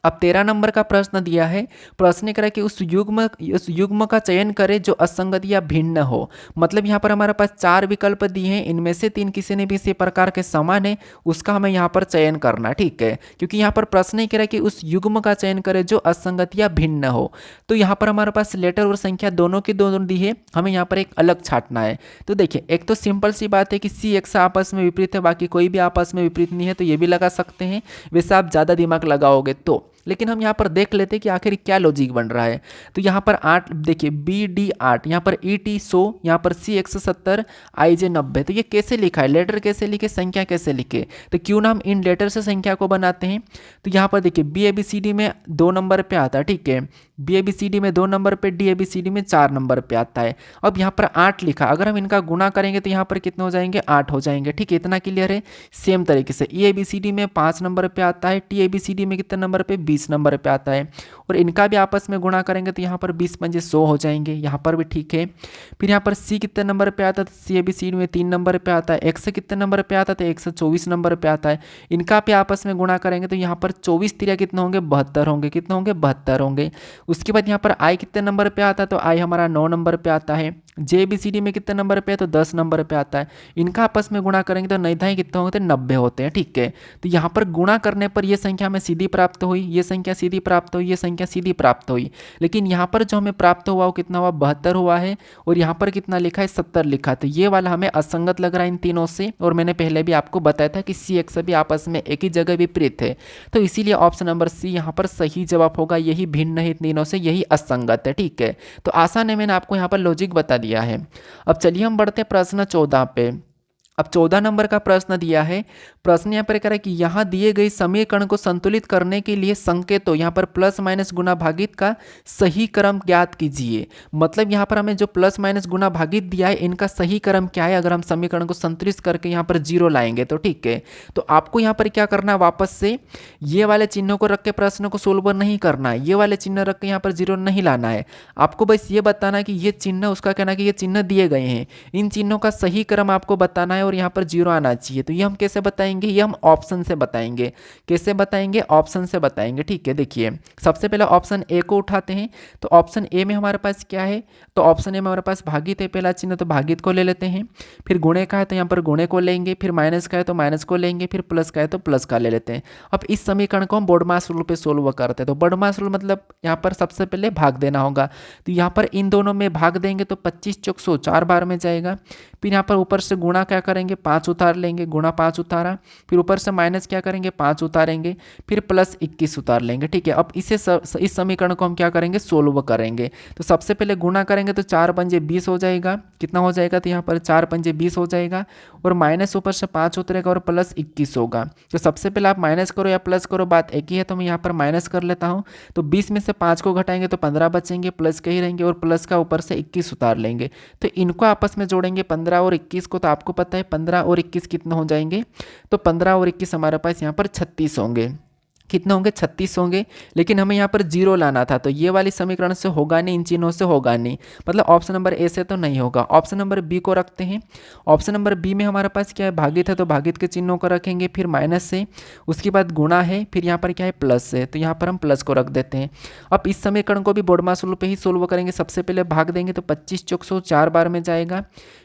अब 13 नंबर का प्रश्न दिया है, प्रश्न करा कि उस युग्म का चयन करें जो असंगत या भिन्न हो। मतलब यहाँ पर हमारे पास 4 विकल्प दिए हैं, इनमें से 3 किसी ने भी इसी प्रकार के समान है, उसका हमें यहाँ पर चयन करना, ठीक है। क्योंकि यहाँ पर प्रश्न ही करा कि उस युग्म का चयन करें जो असंगत या भिन्न हो। तो यहाँ पर हमारे पास लेटर और संख्या दोनों की दोनों दी है, हमें यहाँ पर एक अलग छांटना है। तो देखिए, एक तो सिंपल सी बात है कि सी एक्स आपस में विपरीत है, बाकी कोई भी आपस में विपरीत नहीं है, तो ये भी लगा सकते हैं। वैसे आप ज़्यादा दिमाग लगाओगे तो, लेकिन हम यहाँ पर देख लेते हैं कि आखिर क्या लॉजिक बन रहा है। तो यहाँ पर 8 देखिए, बी डी 8, यहाँ पर ई टी 100, यहाँ पर सी 170, आई जे 90। तो ये कैसे लिखा है? लेटर कैसे लिखे, संख्या कैसे लिखे? तो क्यों ना हम इन लेटर से संख्या को बनाते हैं। तो यहाँ पर देखिए, B A B C D में 2 नंबर पे आता है, ठीक है, B A B C D में 2 नंबर पे, D A B C D में 4 नंबर पे आता है। अब यहाँ पर 8 लिखा, अगर हम इनका गुणा करेंगे तो यहाँ पर कितने हो जाएंगे? 8 हो जाएंगे, ठीक है, इतना क्लियर है। सेम तरीके से ई ए बी सी डी में 5 नंबर पे आता है, T A B C D में कितने नंबर पे? 20 नंबर पे आता है, और इनका भी आपस में गुणा करेंगे तो यहाँ पर 20 पंजे 100 हो जाएंगे, यहाँ पर भी ठीक है। फिर यहाँ पर सी कितने नंबर पे आता है? सी ए बी सी डी में 3 नंबर पे आता है। एक्स कितने नंबर पे आता है? तो 124 नंबर पे आता है। इनका भी आपस में गुणा करेंगे तो यहाँ पर 24 तिरिया कितने होंगे? 72 होंगे। कितने होंगे? 72 होंगे। उसके बाद यहाँ पर आई कितने नंबर पे आता है? तो आई हमारा 9 नंबर पे आता है। जे बी सी डी में कितने नंबर पे है? तो 10 नंबर पे आता है। इनका आपस में गुणा करेंगे तो नई कितने होंगे? तो 90 होते हैं, ठीक है। तो यहाँ पर गुणा करने पर यह संख्या हमें सीधी प्राप्त हुई, ये संख्या सीधी प्राप्त हुई, ये संख्या सीधी प्राप्त हुई। लेकिन यहाँ पर जो हमें प्राप्त हुआ वो कितना हुआ? 72 हुआ है, और यहाँ पर कितना लिखा है? 70 लिखा है। तो ये वाला हमें असंगत लग रहा है इन तीनों से, और मैंने पहले भी आपको बताया था कि सी एक्स भी आपस में एक ही जगह विपरीत है, तो इसीलिए ऑप्शन नंबर सी यहाँ पर सही जवाब होगा। यही भिन्न है तीनों से, यही असंगत है, ठीक है। तो आसान है, मैंने आपको यहाँ पर लॉजिक बता दिया है। अब चलिए हम बढ़ते हैं प्रश्न 14 पे। अब 14 नंबर का प्रश्न दिया है, प्रश्न यहाँ पर कह रहा है कि यहाँ दिए गए समीकरण को संतुलित करने के लिए संकेतों यहाँ पर प्लस माइनस गुना भागित का सही क्रम ज्ञात कीजिए। मतलब यहाँ पर हमें जो प्लस माइनस गुना भागित दिया है, इनका सही क्रम क्या है? अगर हम समीकरण को संतुलित करके यहाँ पर 0 लाएंगे तो, ठीक है। तो आपको यहाँ पर क्या करना है? वापस से ये वाले चिन्हों को रख के प्रश्न को सोल्व नहीं करना है, ये वाले चिन्ह रख के यहाँ पर 0 नहीं लाना है। आपको बस ये बताना है कि ये चिन्ह, उसका कहना है कि ये चिन्ह दिए गए हैं, इन चिन्हों का सही क्रम आपको बताना है और यहाँ पर 0 आना चाहिए। तो ये हम कैसे बताएंगे? ये हम ऑप्शन से बताएंगे। कैसे बताएंगे? ऑप्शन से बताएंगे, ठीक है। देखिए, सबसे पहले ऑप्शन ए को उठाते हैं। तो ऑप्शन ए में हमारे पास क्या है? तो ऑप्शन ए में हमारे पास भागित है पहला चिन्ह, तो भागित को ले लेते हैं। फिर गुणे का है तो यहाँ पर गुणे को लेंगे, फिर माइनस का है तो माइनस को लेंगे, फिर प्लस का है तो प्लस का ले लेते हैं। अब इस समीकरण को हम बोडमास रूल पे सोल्व करते हैं। तो बोडमास रूल मतलब यहाँ पर सबसे पहले भाग देना होगा। तो यहाँ पर इन दोनों में भाग देंगे तो 25 चौक 100 4 बार में जाएगा। फिर यहाँ पर ऊपर से गुणा क्या करेंगे 5 उतार लेंगे, गुणा 5 उतारा, फिर ऊपर से माइनस क्या करेंगे 5 उतारेंगे, फिर प्लस 21 उतार लेंगे। ठीक है, अब इस समीकरण को हम क्या करेंगे सोल्व करेंगे। तो सबसे पहले गुणा करेंगे तो 4 पंजे 20 हो जाएगा, कितना हो जाएगा तो यहाँ पर 4 पंजे 20 हो जाएगा, और माइनस ऊपर से 5 उतरेगा और प्लस 21 होगा। तो सबसे पहले आप माइनस करो या प्लस करो बात एक ही है, तो मैं यहाँ पर माइनस कर लेता हूँ। तो 20 में से 5 को घटाएंगे तो 15 बचेंगे, प्लस के ही रहेंगे, और प्लस का ऊपर से 21 उतार लेंगे। तो इनको आपस में जोड़ेंगे 15 और 21 को, तो आपको पता है 15 और 21 कितने हो जाएंगे, तो 15 और 21 हमारे पास यहाँ पर 36 होंगे। कितने होंगे 36 होंगे। लेकिन हमें यहाँ पर जीरो लाना था, तो ये वाली समीकरण से होगा नहीं, इन चिन्हों से होगा नहीं, मतलब ऑप्शन नंबर ए से तो नहीं होगा। ऑप्शन नंबर बी को रखते हैं। ऑप्शन नंबर बी में हमारे पास क्या है भागित है, तो भागित के चिन्हों को रखेंगे, फिर माइनस से, उसके बाद गुणा है, फिर यहाँ पर क्या है प्लस है, तो यहाँ पर हम प्लस को रख देते हैं। अब इस समीकरण को भी बोर्डमास रूल पे ही सोल्व करेंगे। सबसे पहले भाग देंगे तो 25 चौक 100 4 बार में जाएगा,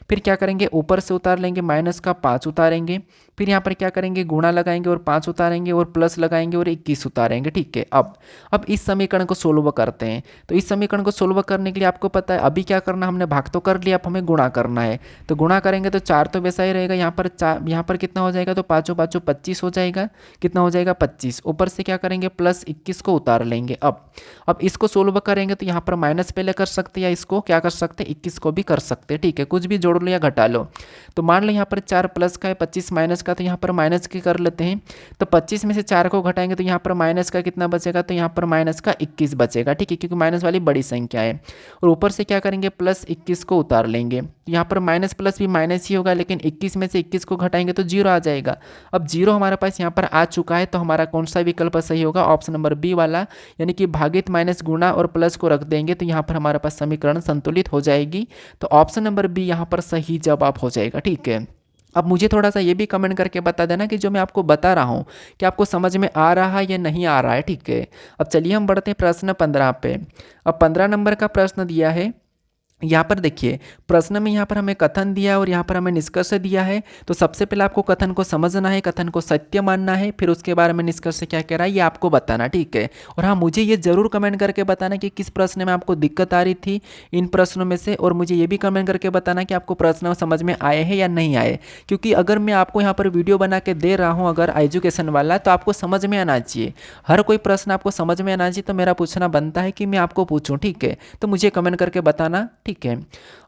फिर क्या करेंगे ऊपर से उतार लेंगे, माइनस का 5 उतारेंगे, फिर यहाँ पर क्या करेंगे गुणा लगाएंगे और 5 उतारेंगे, और प्लस लगाएंगे और 21 उतारेंगे। ठीक है, अब इस समीकरण को सोल्व करते हैं। तो इस समीकरण को सोल्व करने के लिए आपको पता है अभी क्या करना, हमने भाग तो कर लिया, अब हमें गुणा करना है। तो गुणा करेंगे तो 4 तो वैसा ही रहेगा, यहाँ पर कितना हो जाएगा, तो 5 5 25 हो जाएगा, कितना हो जाएगा 25, ऊपर से क्या करेंगे प्लस 21 को उतार लेंगे। अब इसको सोल्व करेंगे तो यहाँ पर माइनस पहले कर सकते हैं, या इसको क्या कर सकते हैं 21 को भी कर सकते हैं। ठीक है, कुछ भी जोड़ लो या घटा लो। तो मान लो यहाँ पर 4 प्लस का है, 25 माइनस का, तो यहाँ पर माइनस की कर लेते हैं। तो 25 में से 4 को घटाएंगे तो यहाँ पर माइनस का कितना बचेगा, तो यहाँ पर माइनस का 21 बचेगा। ठीक है, क्योंकि माइनस वाली बड़ी संख्या है, और ऊपर से क्या करेंगे प्लस 21 को उतार लेंगे। यहाँ पर माइनस प्लस भी माइनस ही होगा, लेकिन 21 में से 21 को घटाएंगे तो जीरो आ जाएगा। अब जीरो हमारे पास यहाँ पर आ चुका है, तो हमारा कौन सा विकल्प सही होगा, ऑप्शन नंबर बी वाला, यानी कि भागित माइनस गुणा और प्लस को रख देंगे, तो यहाँ पर हमारे पास समीकरण संतुलित हो जाएगी। तो ऑप्शन नंबर बी यहाँ पर सही जवाब हो जाएगा। ठीक है, अब मुझे थोड़ा सा ये भी कमेंट करके बता देना कि जो मैं आपको बता रहा हूँ कि आपको समझ में आ रहा है या नहीं आ रहा है। ठीक है, अब चलिए हम बढ़ते हैं प्रश्न 15 पे। अब 15 नंबर का प्रश्न दिया है। यहाँ पर देखिए प्रश्न में यहाँ पर हमें कथन दिया और यहाँ पर हमें निष्कर्ष दिया है। तो सबसे पहले आपको कथन को समझना है, कथन को सत्य मानना है, फिर उसके बारे में निष्कर्ष क्या कह रहा है ये आपको बताना। ठीक है, और हाँ मुझे ये जरूर कमेंट करके बताना कि किस प्रश्न में आपको दिक्कत आ रही थी इन प्रश्नों में से, और मुझे ये भी कमेंट करके बताना कि आपको प्रश्न समझ में आए हैं या नहीं आए। क्योंकि अगर मैं आपको यहाँ पर वीडियो बना के दे रहा हूँ अगर एजुकेशन वाला, तो आपको समझ में आना चाहिए, हर कोई प्रश्न आपको समझ में आना चाहिए। तो मेरा पूछना बनता है कि मैं आपको पूछूं। ठीक है, तो मुझे कमेंट करके बताना। ठीक है,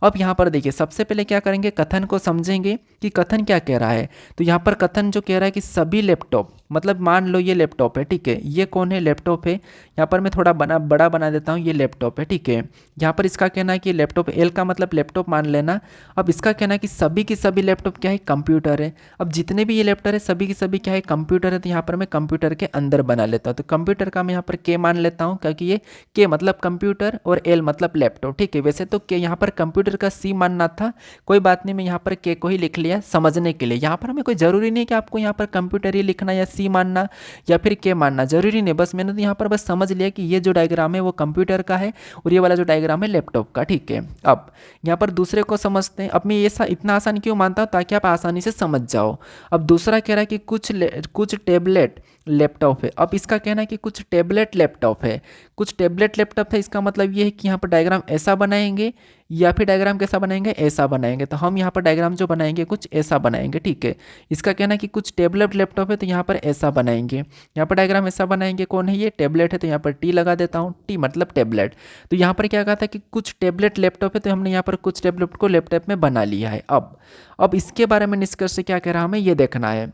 अब यहाँ पर देखिए सबसे पहले क्या करेंगे कथन को समझेंगे कि कथन क्या कह रहा है। तो यहाँ पर कथन जो कह रहा है कि सभी लैपटॉप, मतलब मान लो ये लैपटॉप है। ठीक है, ये कौन है लैपटॉप है, यहाँ पर मैं थोड़ा बड़ा बना देता हूँ, ये लैपटॉप है। ठीक है, यहाँ पर इसका कहना है कि लैपटॉप, एल का मतलब लैपटॉप मान लेना। अब इसका कहना है कि सभी की सभी लैपटॉप क्या है कंप्यूटर है। अब जितने भी ये लैपटॉप है सभी की सभी क्या है कंप्यूटर है। तो यहाँ पर मैं कंप्यूटर के अंदर बना लेता हूँ। तो कंप्यूटर का मैं यहाँ पर के मान लेता हूँ, क्योंकि ये के मतलब कंप्यूटर और एल मतलब लैपटॉप। ठीक है, वैसे तो के यहाँ पर कंप्यूटर का सी मानना था, कोई बात नहीं, मैं यहाँ पर के को ही लिख लिया समझने के लिए। यहाँ पर हमें कोई जरूरी नहीं कि आपको यहाँ पर कंप्यूटर ही लिखना या सी मानना या फिर के मानना, जरूरी नहीं। बस मैंने तो यहाँ पर बस समझ लिया कि ये जो डायग्राम है वो कंप्यूटर का है और ये वाला जो डायग्राम है लैपटॉप का। ठीक है, अब यहाँ पर दूसरे को समझते हैं। अब मैं ये इतना आसान क्यों मानता हूँ, ताकि आप आसानी से समझ जाओ। अब दूसरा कह रहा है कि कुछ टैबलेट लैपटॉप है। अब इसका कहना है कि कुछ टैबलेट लैपटॉप है, कुछ टैबलेट लैपटॉप है। इसका मतलब ये है कि यहाँ पर डायग्राम ऐसा बनाएंगे या फिर डायग्राम कैसा बनाएंगे, ऐसा बनाएंगे। तो हम यहाँ पर डायग्राम जो बनाएंगे कुछ ऐसा बनाएंगे। ठीक है, इसका कहना है कि कुछ टैबलेट लैपटॉप है, तो यहाँ पर ऐसा बनाएंगे, यहाँ पर डायग्राम ऐसा बनाएंगे। कौन है ये, टैबलेट है, तो यहाँ पर टी लगा देता हूँ, टी मतलब टैबलेट। तो यहाँ पर क्या कहा था कि कुछ टैबलेट लैपटॉप है, तो हमने यहाँ पर कुछ टैबलेट को लैपटॉप में बना लिया है। अब इसके बारे में निष्कर्ष क्या कह रहा है हमें ये देखना है।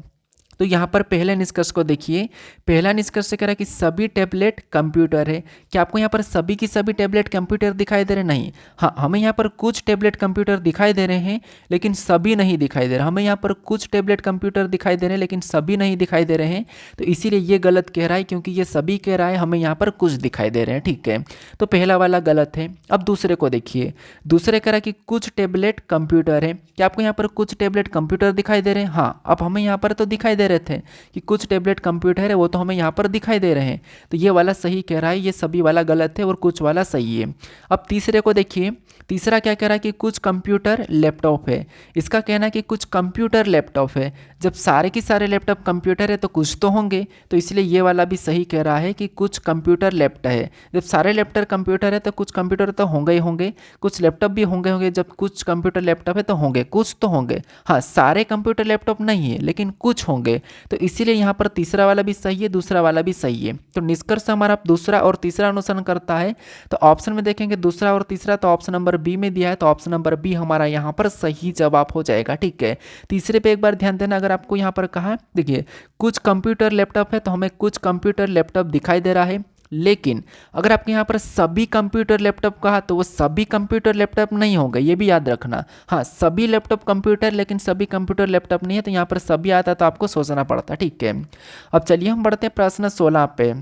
तो यहाँ पर पहले निष्कर्ष को देखिए। पहला निष्कर्ष कह रहा है कि सभी टैबलेट कंप्यूटर है। क्या आपको यहाँ पर सभी की सभी टैबलेट कंप्यूटर दिखाई दे रहे? नहीं, हाँ हमें यहाँ पर कुछ टैबलेट कंप्यूटर दिखाई दे रहे हैं लेकिन सभी नहीं दिखाई दे रहे। हमें यहाँ पर कुछ टैबलेट कंप्यूटर दिखाई दे रहे हैं लेकिन सभी नहीं दिखाई दे रहे हैं। तो इसीलिए ये गलत कह रहा है, क्योंकि ये सभी कह रहा है, हमें यहाँ पर कुछ दिखाई दे रहे हैं। ठीक है, तो पहला वाला गलत है। अब दूसरे को देखिए। दूसरे कह रहा है कि कुछ टैबलेट कंप्यूटर है। क्या आपको यहाँ पर कुछ टैबलेट कंप्यूटर दिखाई दे रहे हैं? हाँ, अब हमें यहाँ पर तो दिखाई दे रहे थे कि कुछ टैबलेट कंप्यूटर है, वो तो हमें यहाँ पर दिखाई दे रहे हैं। तो ये वाला सही कह रहा है, ये सभी वाला गलत है और कुछ वाला सही है। अब तीसरे को देखिए, तीसरा क्या कह रहा है कि कुछ कंप्यूटर लैपटॉप है। इसका कहना है कि कुछ कंप्यूटर लैपटॉप है। जब सारे के सारे लैपटॉप कंप्यूटर है तो कुछ तो होंगे, तो इसलिए ये वाला भी सही कह रहा है कि कुछ कंप्यूटर लैपटॉप है। जब सारे लैपटॉप कंप्यूटर है तो कुछ कंप्यूटर तो होंगे ही होंगे, कुछ लैपटॉप भी होंगे। जब कुछ कंप्यूटर लैपटॉप है तो होंगे, कुछ तो होंगे। हाँ, सारे कंप्यूटर लैपटॉप नहीं है लेकिन कुछ होंगे, तो इसीलिए यहाँ पर तीसरा वाला भी सही है, दूसरा वाला भी सही है। तो निष्कर्ष हमारा दूसरा और तीसरा अनुसरण करता है। तो ऑप्शन में देखेंगे दूसरा और तीसरा, तो ऑप्शन नंबर बी में दिया है, तो ऑप्शन नंबर बी हमारा यहाँ पर सही जवाब हो जाएगा। ठीक है, तीसरे पे एक बार ध्यान देना, अगर आपको यहाँ पर कहा देखिए कुछ कंप्यूटर लैपटॉप है तो हमें कुछ कंप्यूटर लैपटॉप दिखाई दे रहा है, लेकिन अगर आपके यहाँ पर सभी कंप्यूटर लैपटॉप कहा तो वो सभी कंप्यूटर लैपटॉप नहीं होंगे, ये भी याद रखना। हाँ, सभी लैपटॉप कंप्यूटर लेकिन सभी कंप्यूटर लैपटॉप नहीं है, तो यहाँ पर सभी आता तो आपको सोचना पड़ता। ठीक है, अब चलिए हम बढ़ते हैं प्रश्न 16 पे।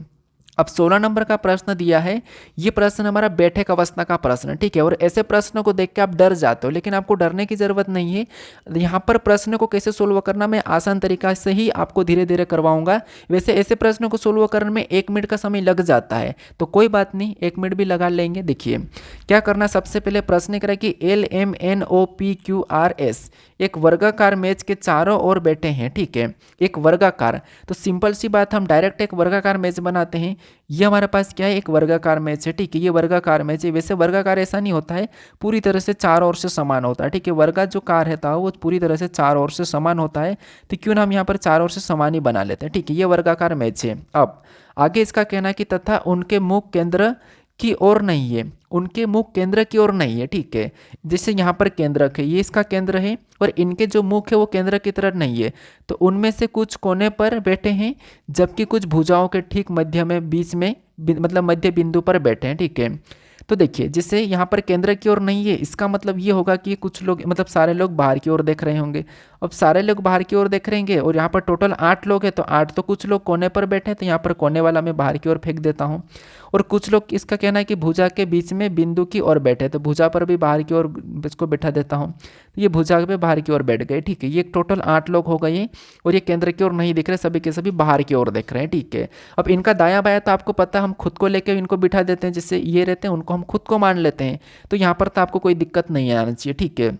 अब 16 नंबर का प्रश्न दिया है, ये प्रश्न हमारा बैठक अवस्था का प्रश्न। ठीक है, और ऐसे प्रश्नों को देख के आप डर जाते हो, लेकिन आपको डरने की जरूरत नहीं है। यहाँ पर प्रश्न को कैसे सोल्व करना मैं आसान तरीका से ही आपको धीरे धीरे करवाऊंगा। वैसे ऐसे प्रश्नों को सोल्व करने में 1 मिनट का समय लग जाता है, तो कोई बात नहीं, 1 मिनट भी लगा लेंगे। देखिए क्या करना, सबसे पहले प्रश्न करें कि LMNOPQRS एक वर्गाकार मेज के चारों ओर बैठे हैं। ठीक है, एक वर्गाकार, तो सिंपल सी बात, हम डायरेक्ट एक वर्गाकार मेज बनाते हैं। ये हमारे पास क्या है, एक वर्गाकार मेज है। ठीक है, ये वर्गाकार मेज है। वैसे वर्गाकार ऐसा नहीं होता है पूरी तरह से चारों ओर से समान होता है। ठीक है, वर्गा जो कार रहता है वो पूरी तरह से चारों ओर से समान होता है, तो क्यों ना हम यहाँ पर चारों ओर से समान ही बना लेते हैं। ठीक है, ये वर्गाकार मेज है। अब आगे इसका कहना है कि तथा उनके मुख केंद्र की ओर नहीं है, उनके मुख केंद्र की ओर नहीं है। ठीक है, जैसे यहाँ पर केंद्रक है, ये इसका केंद्र है, और इनके जो मुख है वो केंद्र की तरह नहीं है, तो उनमें से कुछ कोने पर बैठे हैं, जबकि कुछ भुजाओं के ठीक मध्य में, बीच में, मतलब मध्य बिंदु पर बैठे हैं। ठीक है, तो देखिए जैसे यहाँ पर केंद्र की ओर नहीं है, इसका मतलब ये होगा कि कुछ लोग, मतलब सारे लोग बाहर की ओर देख रहे होंगे। अब सारे लोग बाहर की ओर देख रहेंगे, और यहाँ पर टोटल 8 लोग हैं, तो 8 तो कुछ लोग कोने पर बैठे हैं, तो यहाँ पर कोने वाला मैं बाहर की ओर फेंक देता हूँ। और कुछ लोग, इसका कहना है कि भुजा के बीच में बिंदु की ओर बैठे, तो भुजा पर भी बाहर की ओर इसको बैठा देता हूँ, तो ये भुजा पे बाहर की ओर बैठ गए। ठीक है, ये टोटल 8 लोग हो गए, और ये केंद्र की ओर नहीं दिख रहे, सभी के सभी बाहर की ओर देख रहे हैं। ठीक है, अब इनका दायां बायां तो आपको पता, हम खुद को लेकर इनको बिठा देते हैं, जिससे ये रहते हैं उनको हम खुद को मान लेते हैं, तो यहाँ पर तो आपको कोई दिक्कत नहीं आना चाहिए। ठीक है,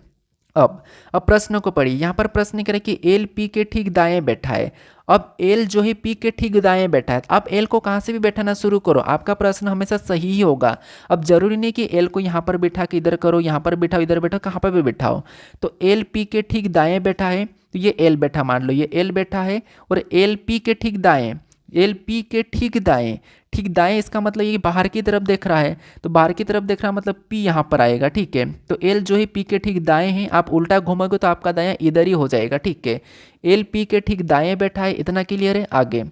अब प्रश्न को पढ़िए। यहाँ पर प्रश्न करें कि एल पी के ठीक दाएं बैठा है। अब एल जो है पी के ठीक दाएं बैठा है, आप एल को कहाँ से भी बैठाना शुरू करो, आपका प्रश्न हमेशा सही ही होगा। अब जरूरी नहीं कि एल को यहाँ पर बैठा के इधर करो, यहाँ पर बैठाओ, इधर बैठाओ, कहाँ पर भी बैठाओ। तो एल पी के ठीक दाएं बैठा है, तो ये एल बैठा, मान लो ये एल बैठा है, और एल पी के ठीक दाएं, एल पी के ठीक दाएं, ठीक दाएं इसका मतलब ये बाहर की तरफ देख रहा है, तो बाहर की तरफ देख रहा है मतलब पी यहाँ पर आएगा। ठीक है, तो एल जो है पी के ठीक दाएं है, आप उल्टा घूमोगे तो आपका दायां इधर ही हो जाएगा। ठीक है, एल पी के ठीक दाएं बैठा है, इतना क्लियर है। आगे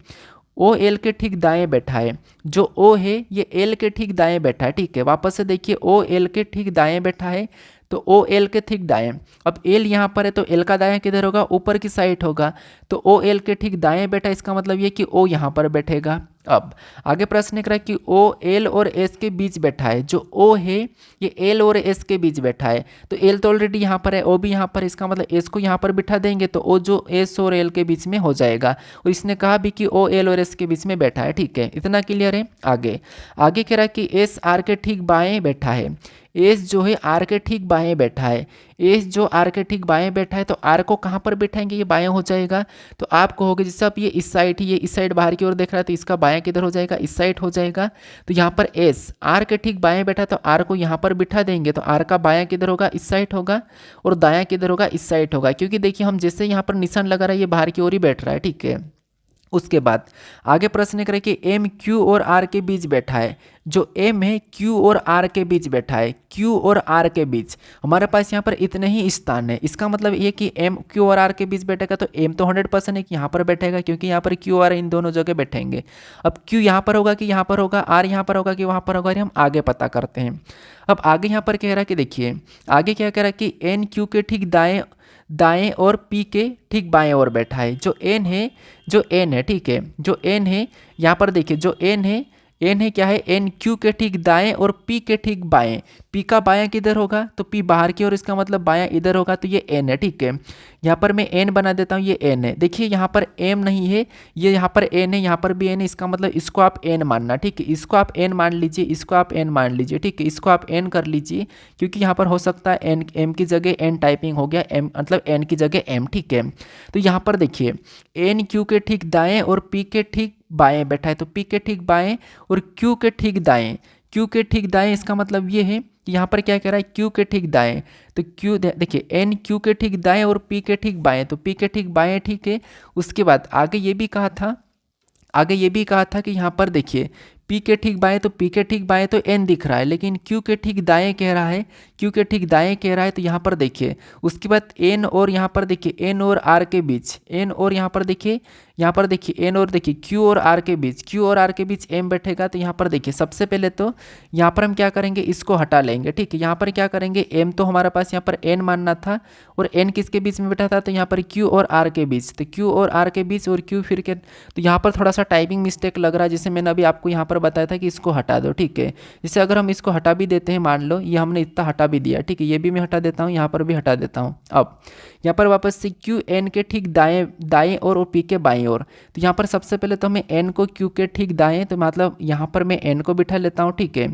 ओ एल के ठीक दाएं बैठा है, जो ओ है ये एल के ठीक दाएं बैठा है। ठीक है, वापस से देखिए, ओ एल के ठीक दाएं बैठा है, तो ओ एल के ठीक दाएं। अब एल यहाँ पर है तो एल का दायां किधर होगा, ऊपर की साइड होगा, तो ओ एल के ठीक दाएं बैठा, इसका मतलब ये कि ओ यहाँ पर बैठेगा। अब आगे प्रश्न करा कि ओ एल और एस के बीच बैठा है, जो ओ है ये एल और एस के बीच बैठा है, तो एल तो ऑलरेडी यहाँ पर है, ओ भी यहाँ पर, इसका मतलब एस को यहाँ पर बिठा देंगे तो ओ जो एस और एल के बीच में हो जाएगा, और इसने कहा भी कि ओ एल और एस के बीच में बैठा है। ठीक है, इतना क्लियर है। आगे आगे कह रहा कि एस आर के ठीक बाएं बैठा है, एस जो है आर के ठीक बाएं बैठा है, एस जो आर के ठीक बाएं बैठा है, तो आर को कहाँ पर बैठाएंगे, ये बाएं हो जाएगा, तो आप कहोगे जैसे आप ये इस साइड ही, ये इस साइड बाहर की ओर देख रहा है, तो इसका बायां किधर हो जाएगा, इस साइड हो जाएगा। तो यहाँ पर एस आर के ठीक बाएं बैठा, तो आर को यहाँ पर बिठा देंगे, तो आर का बायां किधर होगा, इस साइड होगा, और दायां किधर होगा, इस साइड होगा, क्योंकि देखिए हम जैसे यहाँ पर निशान लगा रहा है ये बाहर की ओर ही बैठ रहा है। ठीक है, उसके बाद आगे प्रश्न करें कि एम क्यू और आर के बीच बैठा है, जो एम है क्यू और आर के बीच बैठा है, क्यू और आर के बीच हमारे पास यहाँ पर इतने ही स्थान है, इसका मतलब ये कि एम क्यू और आर के बीच बैठेगा, तो एम तो 100% है कि यहाँ पर बैठेगा, क्योंकि यहाँ पर क्यू आर इन दोनों जगह बैठेंगे। अब क्यू यहाँ पर होगा कि यहाँ पर होगा, आर यहाँ पर होगा कि वहाँ पर होगा, हम आगे पता करते हैं। अब आगे यहाँ पर कह रहा है कि देखिए आगे क्या कह रहा है कि एन क्यू के ठीक दाएं दाएं और पी के ठीक बाएं ओर बैठा है, जो एन है, जो एन है, ठीक है, जो एन है यहाँ पर देखिए, जो एन है एन है क्या है, एन क्यू के ठीक दाएं और पी के ठीक बाएं। पी का बायां किधर होगा, तो पी बाहर की ओर, इसका मतलब बायां इधर होगा, तो ये एन है। ठीक है, यहाँ पर मैं एन बना देता हूँ, ये एन है। देखिए यहाँ पर एम नहीं है, ये यहाँ पर एन है, यहाँ पर भी एन है, इसका मतलब इसको आप एन मानना। ठीक है, इसको आप एन मान लीजिए, इसको आप एन मान लीजिए। ठीक है, इसको आप एन कर लीजिए, क्योंकि यहाँ पर हो सकता है एन, एम की जगह एन टाइपिंग हो गया, एम मतलब एन की जगह एम। ठीक है, तो यहाँ पर देखिए एन क्यू के ठीक दाएं और पी के ठीक बाएं बैठा है, तो पी के ठीक बाएं और क्यू के ठीक दाएं। क्यू के ठीक दाएं इसका मतलब ये है कि यहाँ पर क्या कह रहा है, क्यू के ठीक दाएं, तो क्यू देखिए एन क्यू के ठीक दाएं और पी के ठीक बाएं, तो पी के ठीक बाएं। ठीक है, उसके बाद आगे ये भी कहा था, आगे ये भी कहा था कि यहाँ पर देखिए पी के ठीक बाएं, तो पी के ठीक बाएं तो एन दिख रहा है, लेकिन क्यू के ठीक दाएं कह रहा है, क्यू के ठीक दाएं कह रहा है, तो यहाँ पर देखिए उसके बाद एन और यहाँ पर देखिए एन और आर के बीच, एन और यहाँ पर देखिए, यहाँ पर देखिए एन और देखिए क्यू और आर के बीच, क्यू और आर के बीच एम बैठेगा। तो यहाँ पर देखिए सबसे पहले तो यहाँ पर हम क्या करेंगे, इसको हटा लेंगे। ठीक है, यहाँ पर क्या करेंगे, एम तो हमारे पास यहाँ पर एन मानना था, और एन किसके बीच में बैठा था, तो यहाँ पर क्यू और आर के बीच, तो क्यू और आर के बीच और क्यू फिर के, तो यहाँ पर थोड़ा सा टाइपिंग मिस्टेक लग रहा है, जिसे मैंने अभी आपको यहाँ पर बताया था कि इसको हटा दो। ठीक है, जैसे अगर हम इसको हटा भी देते हैं, मान लो ये हमने इतना हटा भी दिया। ठीक है, ये भी मैं हटा देता हूँ, यहाँ पर भी हटा देता हूँ। अब यहाँ पर वापस से क्यू एन के ठीक दाएं दाएं और पी के बाएं ओर, तो यहाँ पर सबसे पहले तो हमें एन को क्यू के ठीक दाएं, तो मतलब यहाँ पर मैं एन को बिठा लेता हूँ। ठीक है,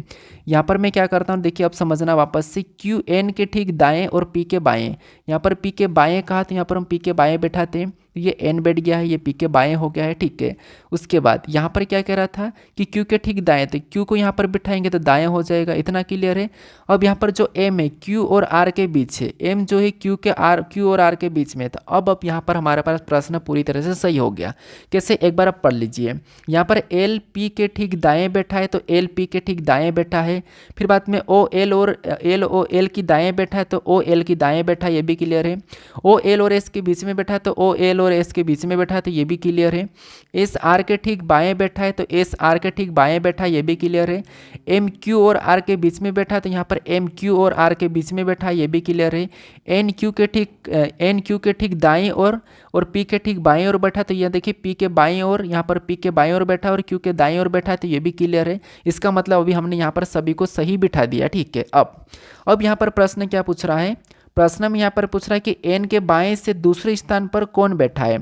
यहाँ पर मैं क्या करता हूँ, देखिए अब समझना वापस से, क्यू एन के ठीक दाएं और पी के बाएं, यहाँ पर पी के बाएं कहा, तो यहाँ पर हम पी के बाएं बैठाते हैं, तो ये एन बैठ गया है, ये पी के बाएं हो गया है। ठीक है, उसके बाद यहाँ पर क्या कह रहा था कि क्यू के ठीक दाएं, तो क्यू को यहाँ पर बिठाएंगे तो दाएं हो जाएगा, इतना क्लियर है। अब यहाँ पर जो एम है क्यू और आर के बीच है, एम जो है क्यू और आर के बीच में, तो अब यहाँ पर हमारे पास प्रश्न पूरी तरह से सही हो गया। कैसे, एक बार आप पढ़ लीजिए, यहाँ पर एल पी के ठीक दाएं बैठा है, तो एल पी के ठीक दाएं बैठा है। फिर बाद में ओ एल और एल की दाएं बैठा है, तो ओ एल की दाएं बैठा है, ये भी क्लियर है। ओ एल और एस के बीच में बैठा है, तो ओ एल और एस के बीच में बैठा है, तो ये भी क्लियर है। एस आर के ठीक बाएं बैठा है, तो एस आर के ठीक बाएं बैठा है, ये भी क्लियर है। एम क्यू और आर के बीच में बैठा है, तो यहाँ पर एम क्यू और आर के बीच में बैठा है, ये भी क्लियर है। एन क्यू के ठीक दाएं और पी के ठीक बाएं ओर बैठा, तो यह देखिए पी के बाएं ओर, यहाँ पर पी के बाएं ओर बैठा और क्यू के दाएं ओर बैठा, तो ये भी क्लियर है। इसका मतलब अभी हमने यहाँ पर सभी को सही बिठा दिया। ठीक है, अब यहाँ पर प्रश्न क्या पूछ रहा है, प्रश्न में यहाँ पर पूछ रहा है कि एन के बाएं से दूसरे स्थान पर कौन बैठा है,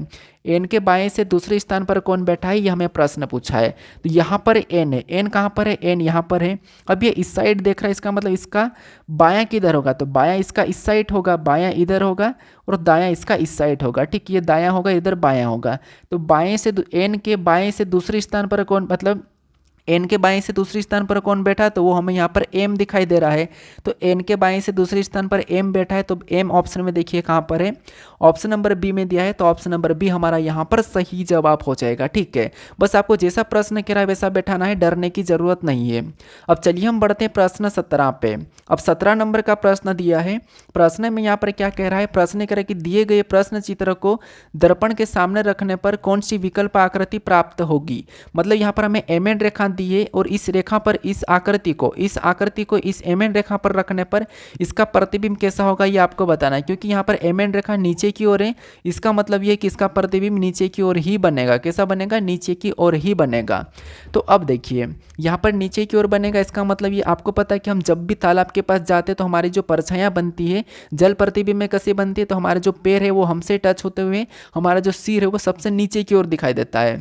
एन के बाएं से दूसरे स्थान पर कौन बैठा है, ये हमें प्रश्न पूछा है। तो यहाँ पर एन है, एन कहाँ पर है, एन यहाँ पर है। अब ये इस साइड देख रहा है, इसका मतलब इसका बायां किधर होगा, तो बायां इसका इस साइड होगा, बायां इधर होगा, और दायां इसका इस साइड होगा। ठीक, ये दायां होगा, इधर बायां होगा। तो बाएं से एन के बाएं से दूसरे स्थान पर कौन, मतलब एन के बाएं से दूसरे स्थान पर कौन बैठा, तो वो हमें यहाँ पर एम दिखाई दे रहा है। तो एन के बाएं से दूसरे स्थान पर एम बैठा है, तो एम ऑप्शन में देखिए कहाँ पर है, ऑप्शन नंबर बी में दिया है, तो ऑप्शन नंबर बी हमारा यहाँ पर सही जवाब हो जाएगा। ठीक है, बस आपको जैसा प्रश्न कह रहा है वैसा बैठाना है, डरने की जरूरत नहीं है। अब चलिए हम बढ़ते हैं प्रश्न 17 पे। अब 17 नंबर का प्रश्न दिया है, प्रश्न में यहाँ पर क्या कह रहा है, प्रश्न कह रहा है कि दिए गए प्रश्न चित्र को दर्पण के सामने रखने पर कौन सी विकल्प आकृति प्राप्त होगी। मतलब यहाँ पर हमें एम एन रेखा दी है, और इस रेखा पर इस आकृति को इस एम एन रेखा पर रखने पर इसका प्रतिबिंब कैसा होगा, ये आपको बताना है। क्योंकि यहाँ पर एम एन रेखा नीचे की ओर है, इसका मतलब ये कि इसका प्रतिबिंब नीचे की ओर ही बनेगा। कैसा बनेगा, नीचे की ओर ही बनेगा। तो अब देखिए यहाँ पर नीचे की ओर बनेगा, इसका मतलब ये आपको पता है कि हम जब भी तालाब के पास जाते हैं तो हमारी जो परछाइयाँ बनती है जल प्रतिबिंब में कैसे बनती है, तो हमारे जो पैर है वो हमसे टच होते हुए हमारा जो सिर है वो सबसे नीचे की ओर दिखाई देता है।